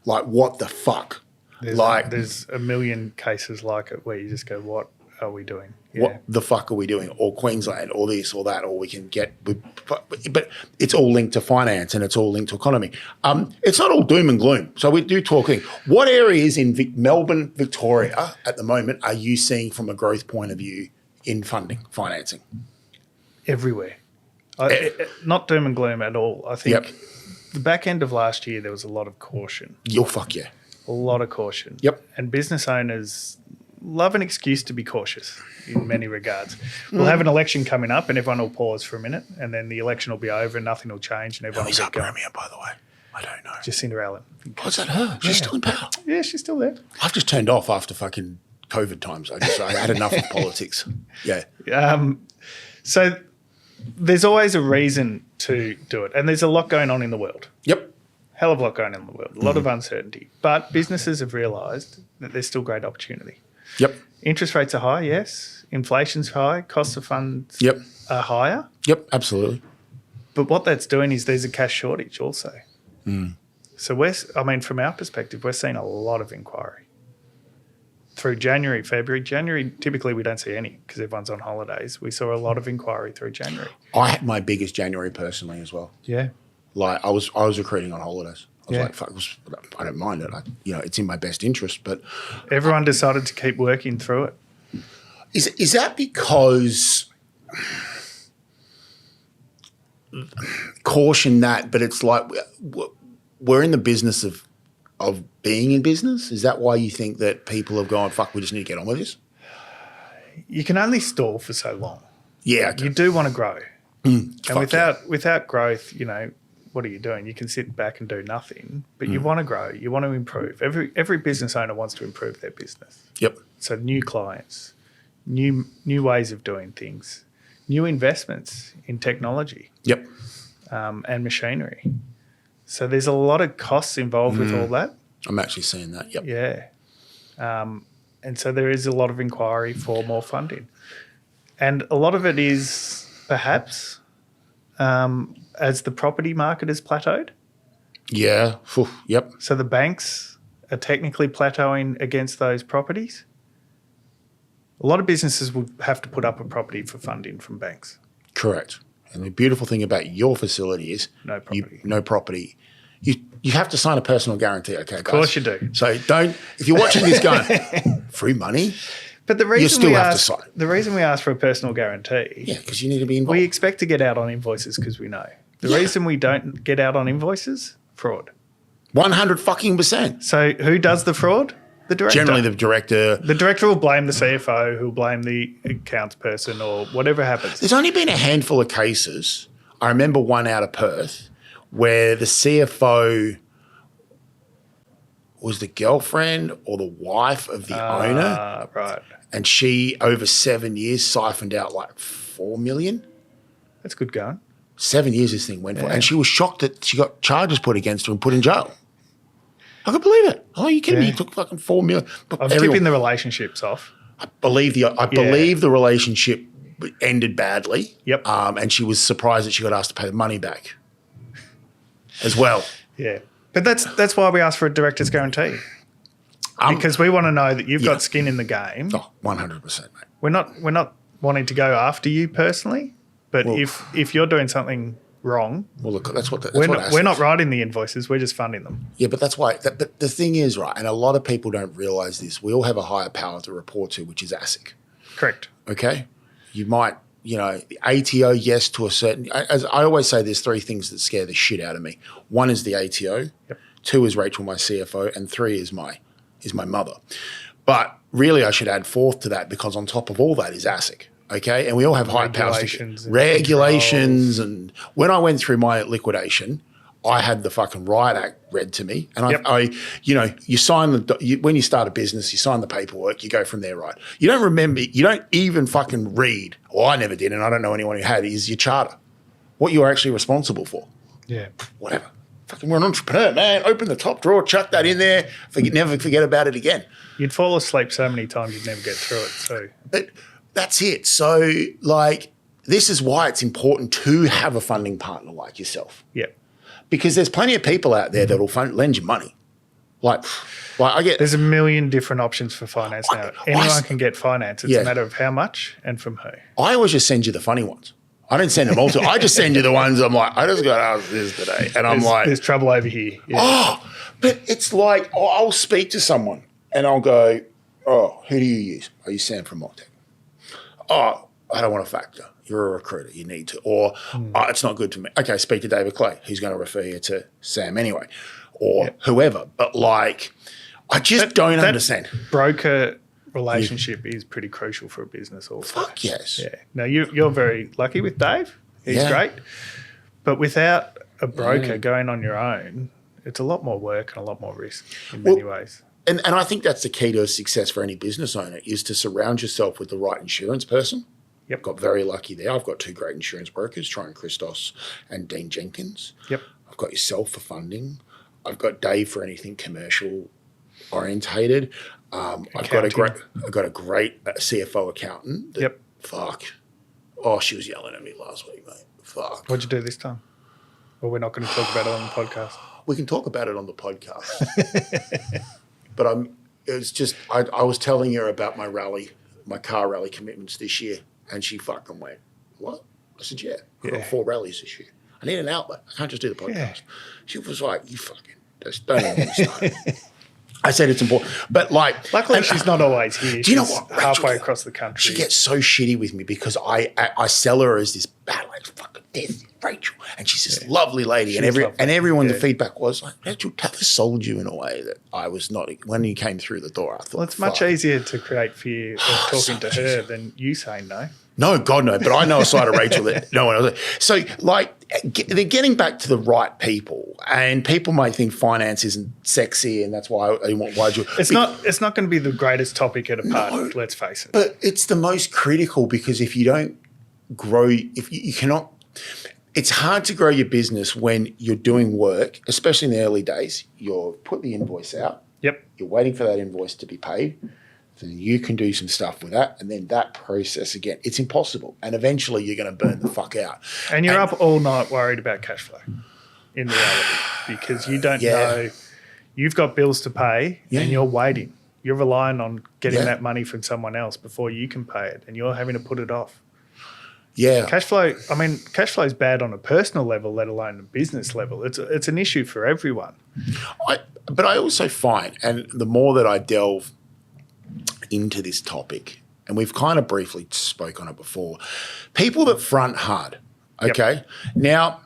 Like, what the fuck? There's a million cases like it where you just go, what are we doing? Yeah. What the fuck are we doing? Or Queensland, or this, or that, or we can get. But it's all linked to finance and it's all linked to economy. It's not all doom and gloom. So we do talking. What areas in Melbourne, Victoria, at the moment, are you seeing from a growth point of view in financing? Everywhere. Not doom and gloom at all. I think the back end of last year there was a lot of caution. Fuck yeah. A lot of caution. Yep. And business owners love an excuse to be cautious in many regards. We'll have an election coming up and everyone will pause for a minute and then the election will be over and nothing will change and everyone will get going. Premier, by the way? I don't know. Jacinda Allen. Oh, is that her? She's still in power? Yeah, she's still there. I've just turned off after fucking COVID times. I had enough of politics. Yeah. So there's always a reason to do it. And there's a lot going on in the world. Yep. Hell of a lot going on in the world. A lot of uncertainty. But businesses have realised that there's still great opportunity. Yep. Interest rates are high, yes. Inflation's high. Costs of funds are higher. Yep, absolutely. But what that's doing is there's a cash shortage also. So from our perspective, we're seeing a lot of inquiry. Through January, February. January, typically we don't see any because everyone's on holidays. We saw a lot of inquiry through January. I had my biggest January personally as well. Yeah. Like I was recruiting on holidays. I was like, fuck, I don't mind it. It's in my best interest. But everyone decided to keep working through it. Is that because caution that? But it's like we're in the business of being in business. Is that why you think that people have gone, fuck, we just need to get on with this? You can only stall for so long. Yeah, okay. You do want to grow, and without growth, what are you doing? You can sit back and do nothing, but you want to grow. You want to improve. Every business owner wants to improve their business. Yep. So new clients, new ways of doing things, new investments in technology. Yep. And machinery. So there's a lot of costs involved with all that. I'm actually seeing that. Yep. Yeah. And so there is a lot of inquiry for more funding, and a lot of it is perhaps. As the property market has plateaued. Yeah. Yep. So the banks are technically plateauing against those properties. A lot of businesses will have to put up a property for funding from banks. Correct. And the beautiful thing about your facility is no property. No property. You have to sign a personal guarantee, okay, guys? Of course you do. So if you're watching this going, free money, but the reason you still have to sign. The reason we ask for a personal guarantee. Yeah, because you need to be involved. We expect to get out on invoices because we know. The reason we don't get out on invoices, fraud. 100%. So who does the fraud? The director. Generally, the director. The director will blame the CFO, who'll blame the accounts person, or whatever happens. There's only been a handful of cases. I remember one out of Perth where the CFO was the girlfriend or the wife of the owner. Right. And she, over 7 years, siphoned out like $4 million. That's good going. 7 years this thing went for. And she was shocked that she got charges put against her and put in jail. I could believe it. Oh, you kidding me? You took fucking $4 million. I'm keeping the relationships off. I believe the relationship ended badly. Yep. And she was surprised that she got asked to pay the money back as well. Yeah. But that's why we ask for a director's guarantee. Because we want to know that you've got skin in the game. Oh, 100%, mate. We're not wanting to go after you personally, but if you're doing something wrong, well, look, that's what we're not writing the invoices. We're just funding them. Yeah, but that's why. But the thing is, right, and a lot of people don't realise this. We all have a higher power to report to, which is ASIC. Correct. Okay, you might, the ATO, yes, to a certain. As I always say, there's three things that scare the shit out of me. One is the ATO. Yep. 2 is Rachel, my CFO, and 3 is my mother. But really, I should add fourth to that because on top of all that is ASIC. Okay, and we all have high powers. Regulations, and when I went through my liquidation, I had the fucking Riot Act read to me, and you sign when you start a business, you sign the paperwork, you go from there, right? You don't even fucking read. Well, I never did, and I don't know anyone who had. Is your charter, what you are actually responsible for? Yeah, whatever. Fucking, we're an entrepreneur, man. Open the top drawer, chuck that in there. Never forget about it again. You'd fall asleep so many times you'd never get through it. So, but that's it. So, this is why it's important to have a funding partner like yourself. Yeah. Because there's plenty of people out there that will lend you money. Like I get. There's a million different options for finance now. Anyone can get finance. It's a matter of how much and from who. I always just send you the funny ones. I don't send them all to. I just send you the ones I'm like, I just got asked this today, and I'm like, there's trouble over here. Yeah. Oh, but it's like I'll speak to someone and I'll go, oh, who do you use? I use Sam from Octet. Oh, I don't want to factor. You're a recruiter. You need to. Or it's not good to me. Okay, speak to David Clay. He's going to refer you to Sam anyway, or whoever. But I just don't understand. Broker relationship is pretty crucial for a business also. Fuck yes. Yeah. Now, you're very lucky with Dave. He's great. But without a broker going on your own, it's a lot more work and a lot more risk in many ways. And I think that's the key to success for any business owner is to surround yourself with the right insurance person. Yep. Got very lucky there. I've got 2 great insurance brokers, Tryon Christos and Dean Jenkins. Yep. I've got yourself for funding. I've got Dave for anything commercial orientated. I've got a great CFO accountant. Fuck. Oh, she was yelling at me last week, mate. Fuck. What'd you do this time? Well, we're not going to talk about it on the podcast. We can talk about it on the podcast. But I was telling her about my car rally commitments this year, and she fucking went, what? I said, yeah, I've got 4 rallies this year. I need an outlet. I can't just do the podcast. Yeah. She was like, you fucking just don't even start. I said it's important. But luckily she's not always here. Do you know what? Rachel, halfway across the country. She gets so shitty with me because I sell her as this bad, fucking death, Rachel. And she's this lovely lady. And everyone, the feedback was like, Rachel, Tavis sold you in a way that I was not. When you came through the door, I thought, well, it's much easier to create fear of talking to her than you saying no. No, God, no. But I know a side of Rachel that no one else. So, they're getting back to the right people, and people might think finance isn't sexy, and that's why I want. It's not going to be the greatest topic at a party. No, let's face it. But it's the most critical because if you don't grow, if you cannot, it's hard to grow your business when you're doing work, especially in the early days. You're put the invoice out. Yep. You're waiting for that invoice to be paid. Then you can do some stuff with that, and then that process again. It's impossible, and eventually you're going to burn the fuck out. And you're up all night worried about cash flow in reality because you don't know. You've got bills to pay, and you're waiting. You're relying on getting that money from someone else before you can pay it, and you're having to put it off. Yeah. Cash flow is bad on a personal level, let alone a business level. It's an issue for everyone. But I also find, and the more that I delve into this topic, and we've kind of briefly spoke on it before, people that front hard, okay? Yep. Now,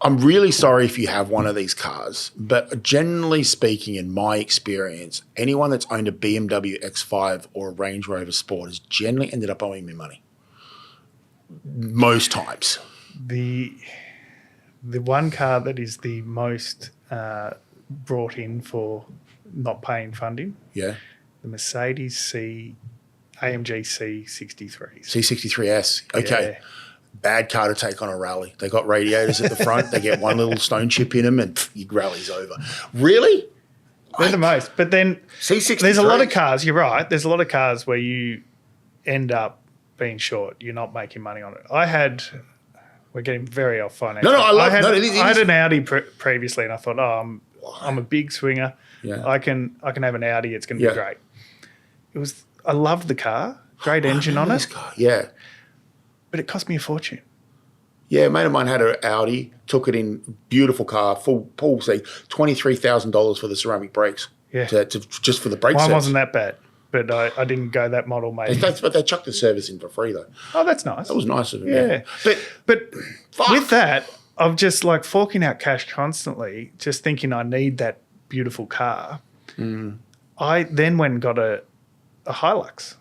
I'm really sorry if you have one of these cars, but generally speaking, in my experience, anyone that's owned a BMW X5 or a Range Rover Sport has generally ended up owing me money. Most times. The one car that is the most brought in for not paying funding, Yeah. the Mercedes AMG C63s. C63S. Okay. Yeah. Bad car to take on a rally. They got radiators at the front. They get one little stone chip in them and your rally's over. Really? They're the most. But then C63. there's a lot of cars, you're right, there's a lot of cars where you end up being short. You're not making money on it. We're getting very off finance. No, I love it. I had an Audi previously and I thought, I'm a big swinger. Yeah. I can have an Audi. It's going to be great. I loved the car, great engine on it. Car. Yeah. But it cost me a fortune. Yeah, a mate of mine had an Audi, took it in, beautiful car, full seat, $23,000 for the ceramic brakes. Yeah. Just for the brake Mine sets. wasn't that bad, but I didn't go that model, mate. But they chucked the service in for free, though. Oh, that's nice. That was nice of them. Yeah. But Fuck. with that, I'm just like forking out cash constantly, just thinking I need that beautiful car. I then went and got a Hilux.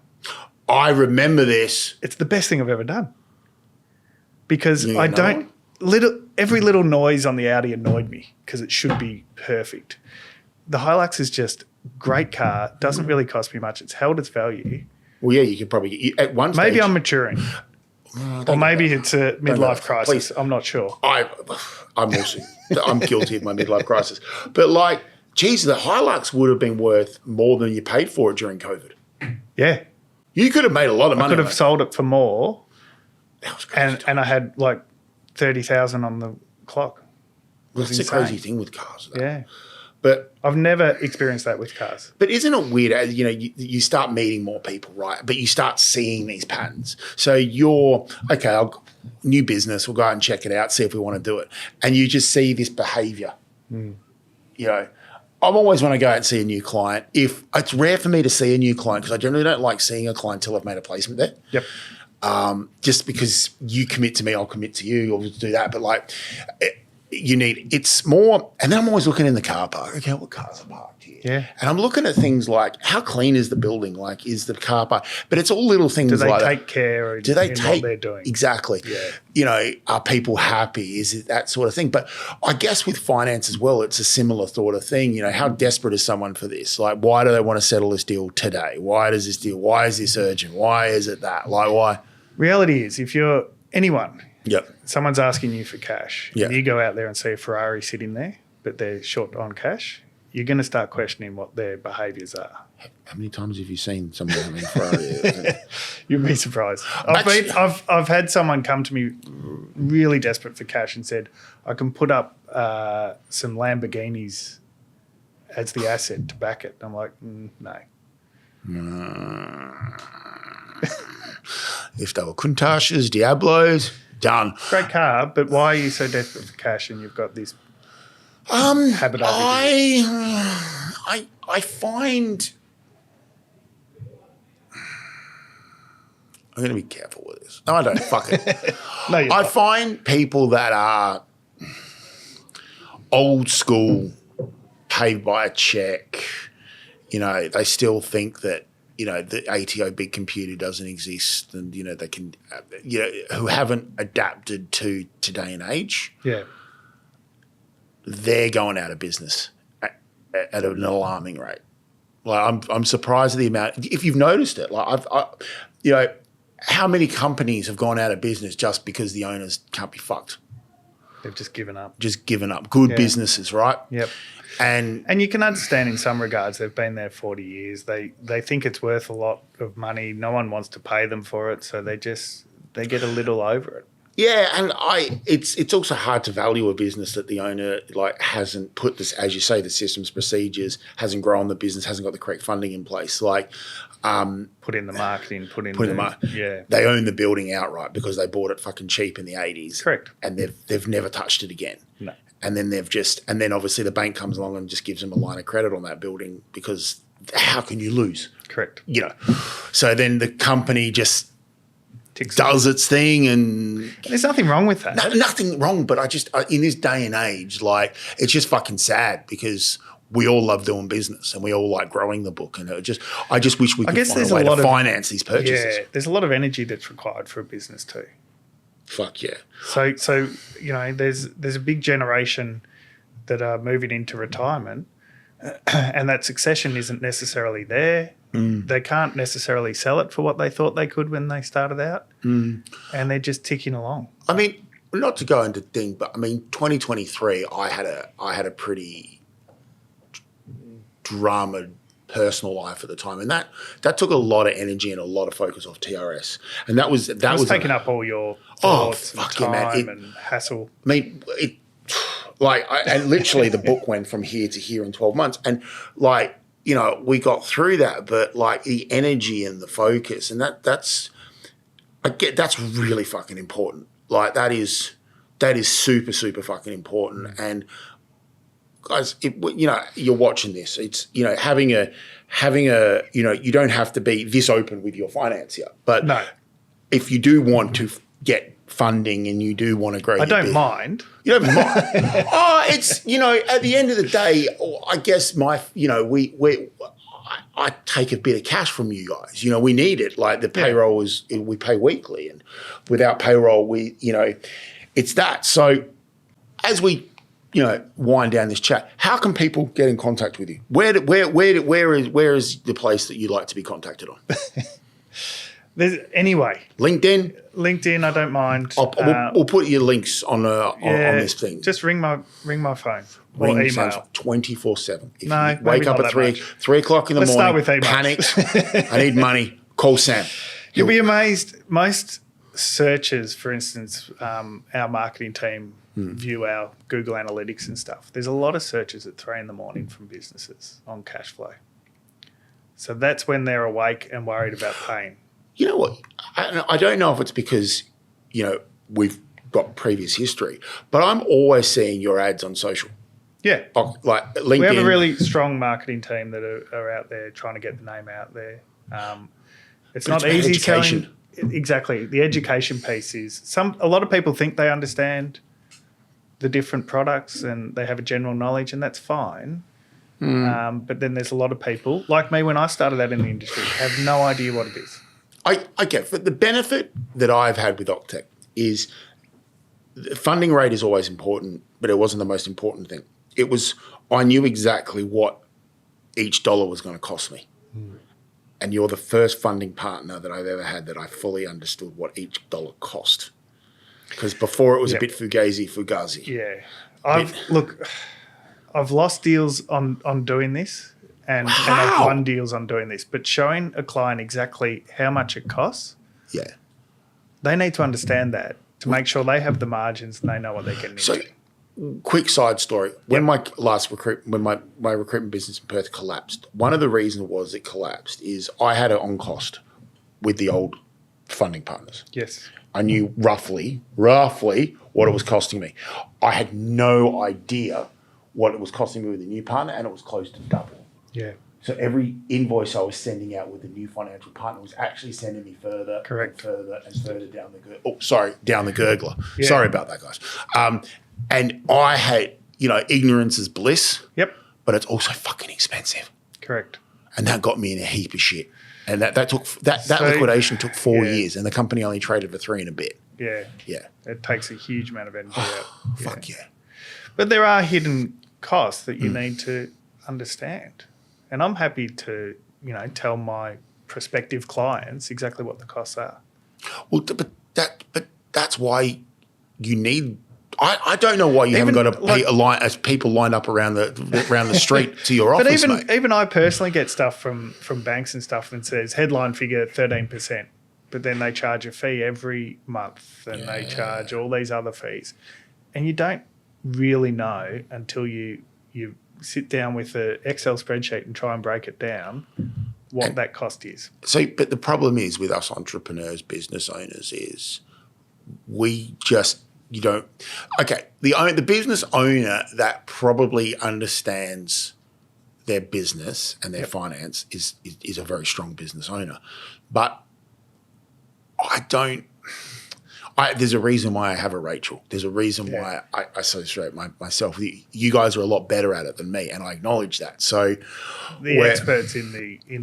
I remember this. It's the best thing I've ever done. Because You I know don't every little noise on the Audi annoyed me because it should be perfect. The Hilux is just great car, doesn't really cost me much. It's held its value. Well, yeah, you could probably at one stage. Maybe I'm maturing. Or maybe it's a midlife crisis. Please. I'm not sure. I'm also I'm guilty of my midlife crisis. But like, geez, the Hilux would have been worth more than you paid for it during COVID. Yeah. You could have made a lot of money. I could have sold it for more. That was crazy. And I had like 30,000 on the clock. That's a crazy thing with cars. Though. Yeah. But I've never experienced that with cars. But isn't it weird? As you know, you start meeting more people, right? But you start seeing these patterns. So new business. We'll go out and check it out, see if we want to do it. And you just see this behaviour. You know, I'm always when I go out and see a new client. If it's rare for me to see a new client because I generally don't like seeing a client until I've made a placement there. Yep. Just because you commit to me, I'll commit to you. Or we'll do that. But like. It's more, and then I'm always looking in the car park. Okay, what cars are parked here? Yeah. And I'm looking at things like how clean is the building? Like, is the car park? But it's all little things Do they like take care in what they're doing? Exactly. Yeah. You know, are people happy? Is it that sort of thing? But I guess with finance as well, it's a similar sort of thing. You know, how desperate is someone for this? Like, why do they want to settle this deal today? Why is this urgent? Why is it that? Like, why? Reality is, if you're anyone, Yep. someone's asking you for cash, Yeah. and you go out there and see a Ferrari sitting there, but they're short on cash, you're going to start questioning what their behaviours are. How many times have you seen someone having a Ferrari? You'd be surprised. I've had someone come to me really desperate for cash and said, I can put up some Lamborghinis as the asset to back it. I'm like, no. If they were Countachs, Diablos, done. Great car, but why are you so desperate for cash and you've got this habit over here? I find I'm going to be careful with this. No, I don't. Fuck it. No, you're I not. find people that are old school, paid by a check, you know, they still think that, you know, the ATO big computer doesn't exist and, you know, they can, you know, who haven't adapted to today and age, Yeah. they're going out of business at an alarming rate. Like I'm surprised at the amount, if you've noticed it, like you know, how many companies have gone out of business just because the owners can't be fucked? They've just given up. Good businesses, right? Yep. And you can understand in some regards, they've been there 40 years. They think it's worth a lot of money. No one wants to pay them for it, so they get a little over it. Yeah, and it's also hard to value a business that the owner like hasn't put this, as you say, the systems, procedures, hasn't grown the business, hasn't got the correct funding in place. Like put in the marketing, put in the market. Yeah. They own the building outright because they bought it fucking cheap in the 80s. Correct. And they've never touched it again. No. And then then obviously the bank comes along and just gives them a line of credit on that building because how can you lose? Correct. You know. So then the company just does its thing, and there's nothing wrong with that. No, nothing wrong, but in this day and age, like, it's just fucking sad because we all love doing business and we all like growing the book, and I just wish we could find a way to finance these purchases. Yeah, there's a lot of energy that's required for a business too. Fuck yeah. So there's a big generation that are moving into retirement, and that succession isn't necessarily there. They can't necessarily sell it for what they thought they could when they started out, and they're just ticking along. I mean, not to go into thing, but I mean, 2023, I had a pretty drama personal life at the time, and that took a lot of energy and a lot of focus off TRS, and that was taking up all your thoughts and time and hassle. I mean, and literally the book went from here to here in 12 months, and like, you know, we got through that, but like the energy and the focus, and that's really fucking important. Like that is super, super fucking important. And guys, you're watching this. It's, having a, you don't have to be this open with your financier, but no, if you do want to get funding and you do want to grow, I don't mind. You don't mind. It's, at the end of the day, I guess I take a bit of cash from you guys. We need it. Like the payroll we pay weekly, and without payroll, it's that. So as we, wind down this chat, how can people get in contact with you? Where is the place that you'd like to be contacted on? Anyway, LinkedIn, I don't mind. We'll put your links on this thing. Just ring my phone or email 24/7. If no, you wake up at 3 o'clock in the morning, start with email. Panicked, I need money. Call Sam. You'll be amazed. Most searches, for instance, our marketing team view our Google Analytics and stuff. There's a lot of searches at 3 a.m. from businesses on cash flow. So that's when they're awake and worried about paying. You know what? I don't know if it's because, we've got previous history, but I'm always seeing your ads on social. Yeah. Like LinkedIn. We have a really strong marketing team that are out there trying to get the name out there. It's not easy selling. Exactly. The education piece is a lot of people think they understand the different products and they have a general knowledge, and that's fine. But then there's a lot of people, like me when I started out in the industry, have no idea what it is. I get, but the benefit that I've had with Octet is the funding rate is always important, but it wasn't the most important thing. It was, I knew exactly what each dollar was going to cost me. And you're the first funding partner that I've ever had that I fully understood what each dollar cost. Because before it was a bit fugazi. Yeah. I've lost deals on doing this. And I've won deals on doing this. But showing a client exactly how much it costs, they need to understand that to make sure they have the margins and they know what they're getting into. Quick side story. When my recruitment business in Perth collapsed, one of the reasons was it collapsed is I had it on cost with the old funding partners. Yes. I knew roughly what it was costing me. I had no idea what it was costing me with the new partner, and it was close to double. Yeah. So every invoice I was sending out with the new financial partner was actually sending me further Correct. and further down the gurgler. Yeah. Sorry about that, guys. And I had, ignorance is bliss. Yep. But it's also fucking expensive. Correct. And that got me in a heap of shit. And that liquidation took 4 years, and the company only traded for 3 and a bit. Yeah. Yeah. It takes a huge amount of energy out. Fuck yeah. But there are hidden costs that you need to understand. And I'm happy to, tell my prospective clients exactly what the costs are. Well, but that's why you need. I don't know why you haven't got as people lined up around the street to your office. But even I personally get stuff from banks and stuff that says headline figure 13%, but then they charge a fee every month and they charge all these other fees, and you don't really know until you sit down with an Excel spreadsheet and try and break it down what that cost is. So, but the problem is with us entrepreneurs, business owners, is the business owner that probably understands their business and their finance is a very strong business owner. But I don't. There's a reason why I have a Rachel. There's a reason why I associate myself. You guys are a lot better at it than me, and I acknowledge that. So the experts in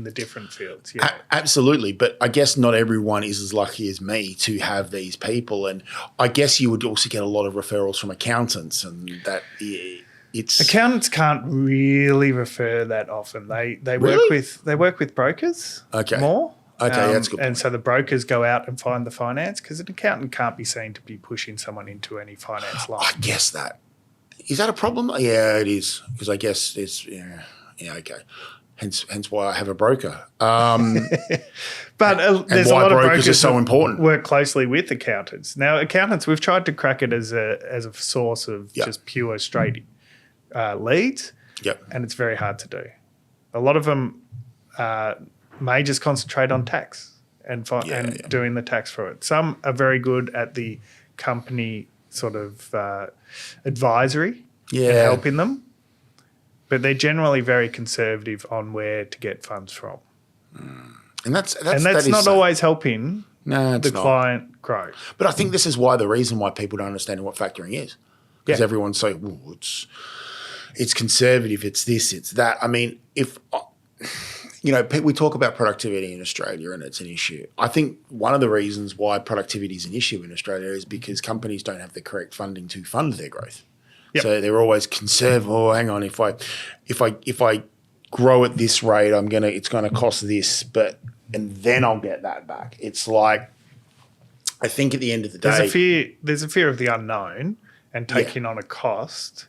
the different fields, absolutely. But I guess not everyone is as lucky as me to have these people, and I guess you would also get a lot of referrals from accountants, and that it's accountants can't really refer that often. They Really? work with brokers more. Okay, that's a good. And so the brokers go out and find the finance because an accountant can't be seen to be pushing someone into any finance line. I guess that. Is that a problem? Yeah, it is. Because I guess it's, okay. Hence why I have a broker. But there's a lot of brokers are so important. Work closely with accountants. Now, accountants, we've tried to crack it as a source of just pure straight leads. Yep. And it's very hard to do. A lot of them may just concentrate on tax and doing the tax for it. Some are very good at the company sort of advisory and helping them, but they're generally very conservative on where to get funds from. And that's not always helping the client grow. But I think this is the reason why people don't understand what factoring is. Because everyone's so, it's conservative, it's this, it's that. I mean, if... we talk about productivity in Australia and it's an issue. I think one of the reasons why productivity is an issue in Australia is because companies don't have the correct funding to fund their growth. Yep. So they're always conservative. Oh, hang on, if I grow at this rate, it's gonna cost this, and then I'll get that back. It's like, I think at the end of the day, there's a fear of the unknown and taking on a cost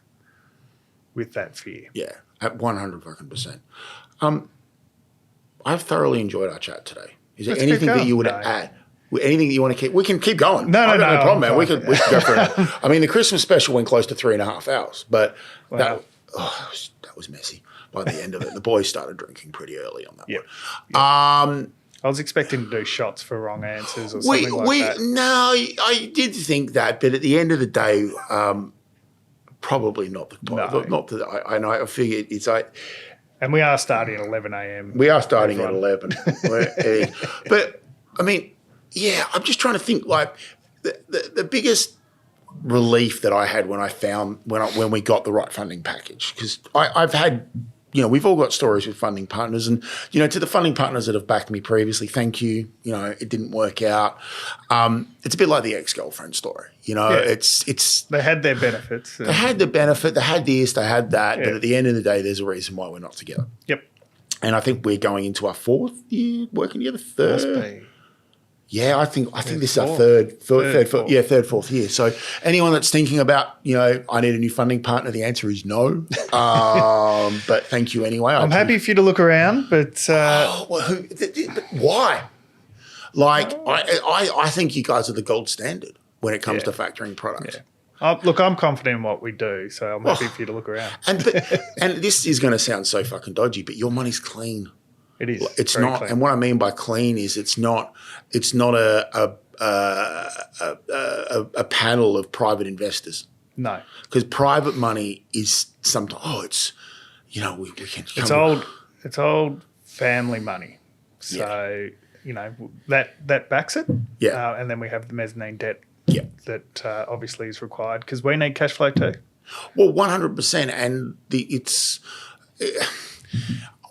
with that fear. Yeah, at 100%. I've thoroughly enjoyed our chat today. Is there anything that you would add? Anything that you want to keep? We can keep going. No problem, man. We could go for it. I mean, the Christmas special went close to 3.5 hours, but that was messy by the end of it. The boys started drinking pretty early on that one. I was expecting to do shots for wrong answers or something like that. No, I did think that, but at the end of the day, probably not the time. Not that I know. I figured it's like. And we are starting at 11 a.m. We are starting at 11. But, I mean, I'm just trying to think, like, the biggest relief that I had when when we got the right funding package, because I've had, we've all got stories with funding partners, and, to the funding partners that have backed me previously, thank you. It didn't work out. It's a bit like the ex-girlfriend story. It's they had their benefits. They had the benefit. They had this. They had that. But at the end of the day, there's a reason why we're not together. Yep. And I think we're going into our 4th year working together. Third. Must be. Yeah, I think this is our third, 4th year. So anyone that's thinking about, I need a new funding partner, the answer is no. But thank you anyway. I'm happy for you to look around, but but why? Like, I think you guys are the gold standard when it comes to factoring products. Yeah. Look, I'm confident in what we do, so I'm happy for you to look around. And this is going to sound so fucking dodgy, but your money's clean. It is. It's not, clean. And what I mean by clean is it's not a panel of private investors. No, because private money is sometimes we can. It's old family money. So that backs it. Yeah, and then we have the mezzanine debt. Yeah, that obviously is required because we need cash flow too. Well, 100%, and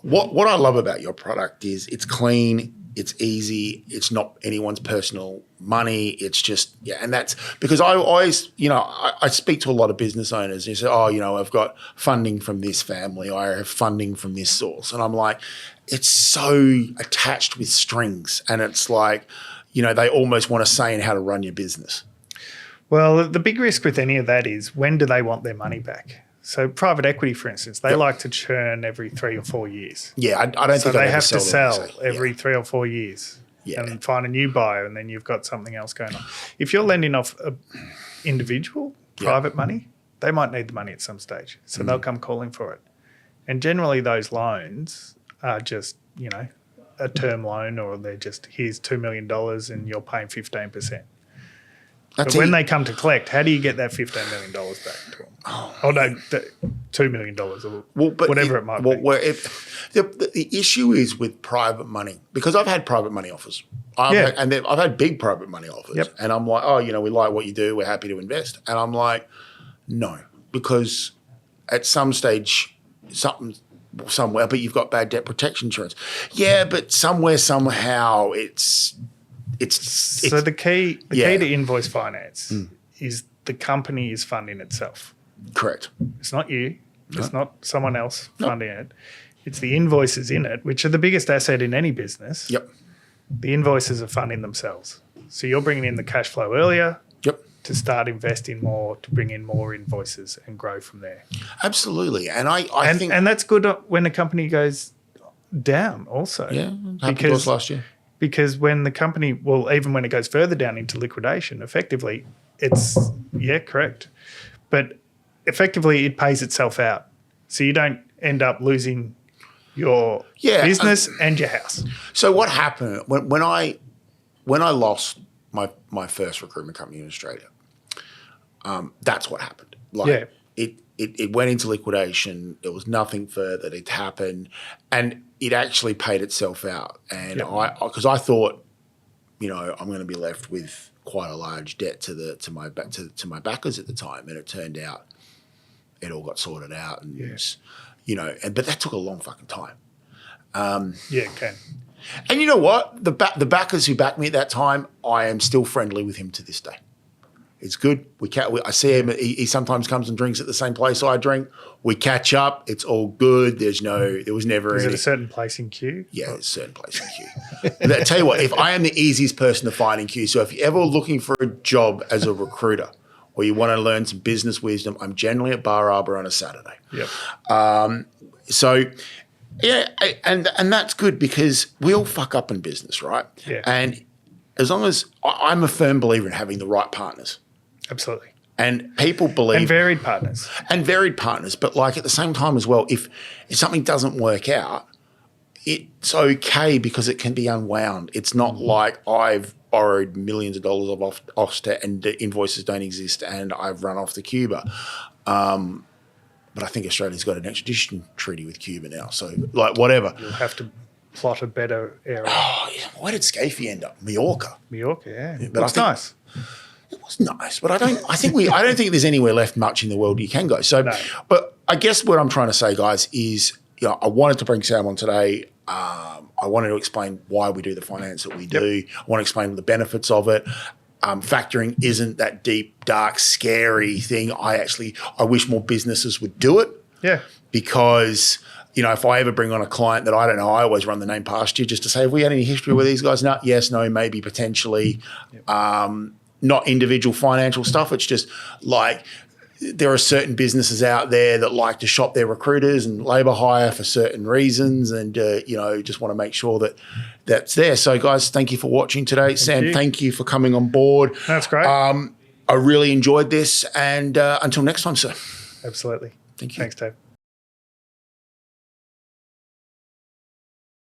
What I love about your product is it's clean, it's easy, it's not anyone's personal money. It's just, and that's because I always, I speak to a lot of business owners and you say, I've got funding from this family, or I have funding from this source. And I'm like, it's so attached with strings. And it's like, they almost want a say in how to run your business. Well, the big risk with any of that is when do they want their money back? So private equity, for instance, they like to churn every 3 or 4 years. Yeah, I don't think so. They have to sell every 3 or 4 years and find a new buyer, and then you've got something else going on. If you're lending off individual private money, they might need the money at some stage, so they'll come calling for it. And generally, those loans are just a term loan, or they're just here's $2 million and you're paying 15%. But when they come to collect, how do you get that $15 million back to them? Oh no, $2 million or whatever it might be. Well, the issue is with private money, because I've had private money offers. I've had big private money offers, and I'm like, oh, we like what you do, we're happy to invest, and I'm like, no, because at some stage, somewhere, but you've got bad debt protection insurance. Yeah, but somehow it's so the key to invoice finance is the company is funding itself. Correct. It's not you. No. It's not someone else funding it. It's the invoices in it, which are the biggest asset in any business. Yep. The invoices are funding themselves. So you're bringing in the cash flow earlier to start investing more, to bring in more invoices and grow from there. Absolutely. And I think... And that's good when a company goes down also. Yeah, happened to us last year. Because when the company, even when it goes further down into liquidation, effectively it's, correct. But effectively it pays itself out. So you don't end up losing your business and your house. So what happened when I lost my first recruitment company in Australia, that's what happened. It went into liquidation. There was nothing further that had happened, and it actually paid itself out. And because I thought, I'm going to be left with quite a large debt to my backers at the time, and it turned out it all got sorted out, and but that took a long fucking time. It can. And you know what? The backers who backed me at that time, I am still friendly with him to this day. It's good. I see him. He sometimes comes and drinks at the same place I drink. We catch up. It's all good. There was never. Is it a certain place in queue? Yeah, it's a certain place in queue. I tell you what, if I am the easiest person to find in queue, so if you're ever looking for a job as a recruiter or you want to learn some business wisdom, I'm generally at Bar Arbor on a Saturday. Yep. And that's good because we all fuck up in business, right? Yeah. And as long as I'm a firm believer in having the right partners. Absolutely. And people believe... And varied partners. But at the same time as well, if something doesn't work out, it's okay because it can be unwound. It's not like I've borrowed millions of dollars of Octet and the invoices don't exist and I've run off to Cuba. But I think Australia's got an extradition treaty with Cuba now. So, whatever. You'll have to plot a better area. Oh, yeah. Where did Scafie end up? Mallorca. Yeah. But it's nice. It was nice, but I don't think there's anywhere left much in the world you can go. So, no. But I guess what I'm trying to say, guys, is I wanted to bring Sam on today. I wanted to explain why we do the finance that we do. I want to explain the benefits of it. Factoring isn't that deep, dark, scary thing. I wish more businesses would do it. Yeah. Because, if I ever bring on a client that I don't know, I always run the name past you just to say, have we had any history with these guys? No, yes, no, maybe, potentially. Yep. Not individual financial stuff. It's just there are certain businesses out there that like to shop their recruiters and labour hire for certain reasons and, just want to make sure that that's there. So, guys, thank you for watching today. Sam, thank you for coming on board. That's great. I really enjoyed this. And until next time, sir. Absolutely. Thank you. Thanks, Dave.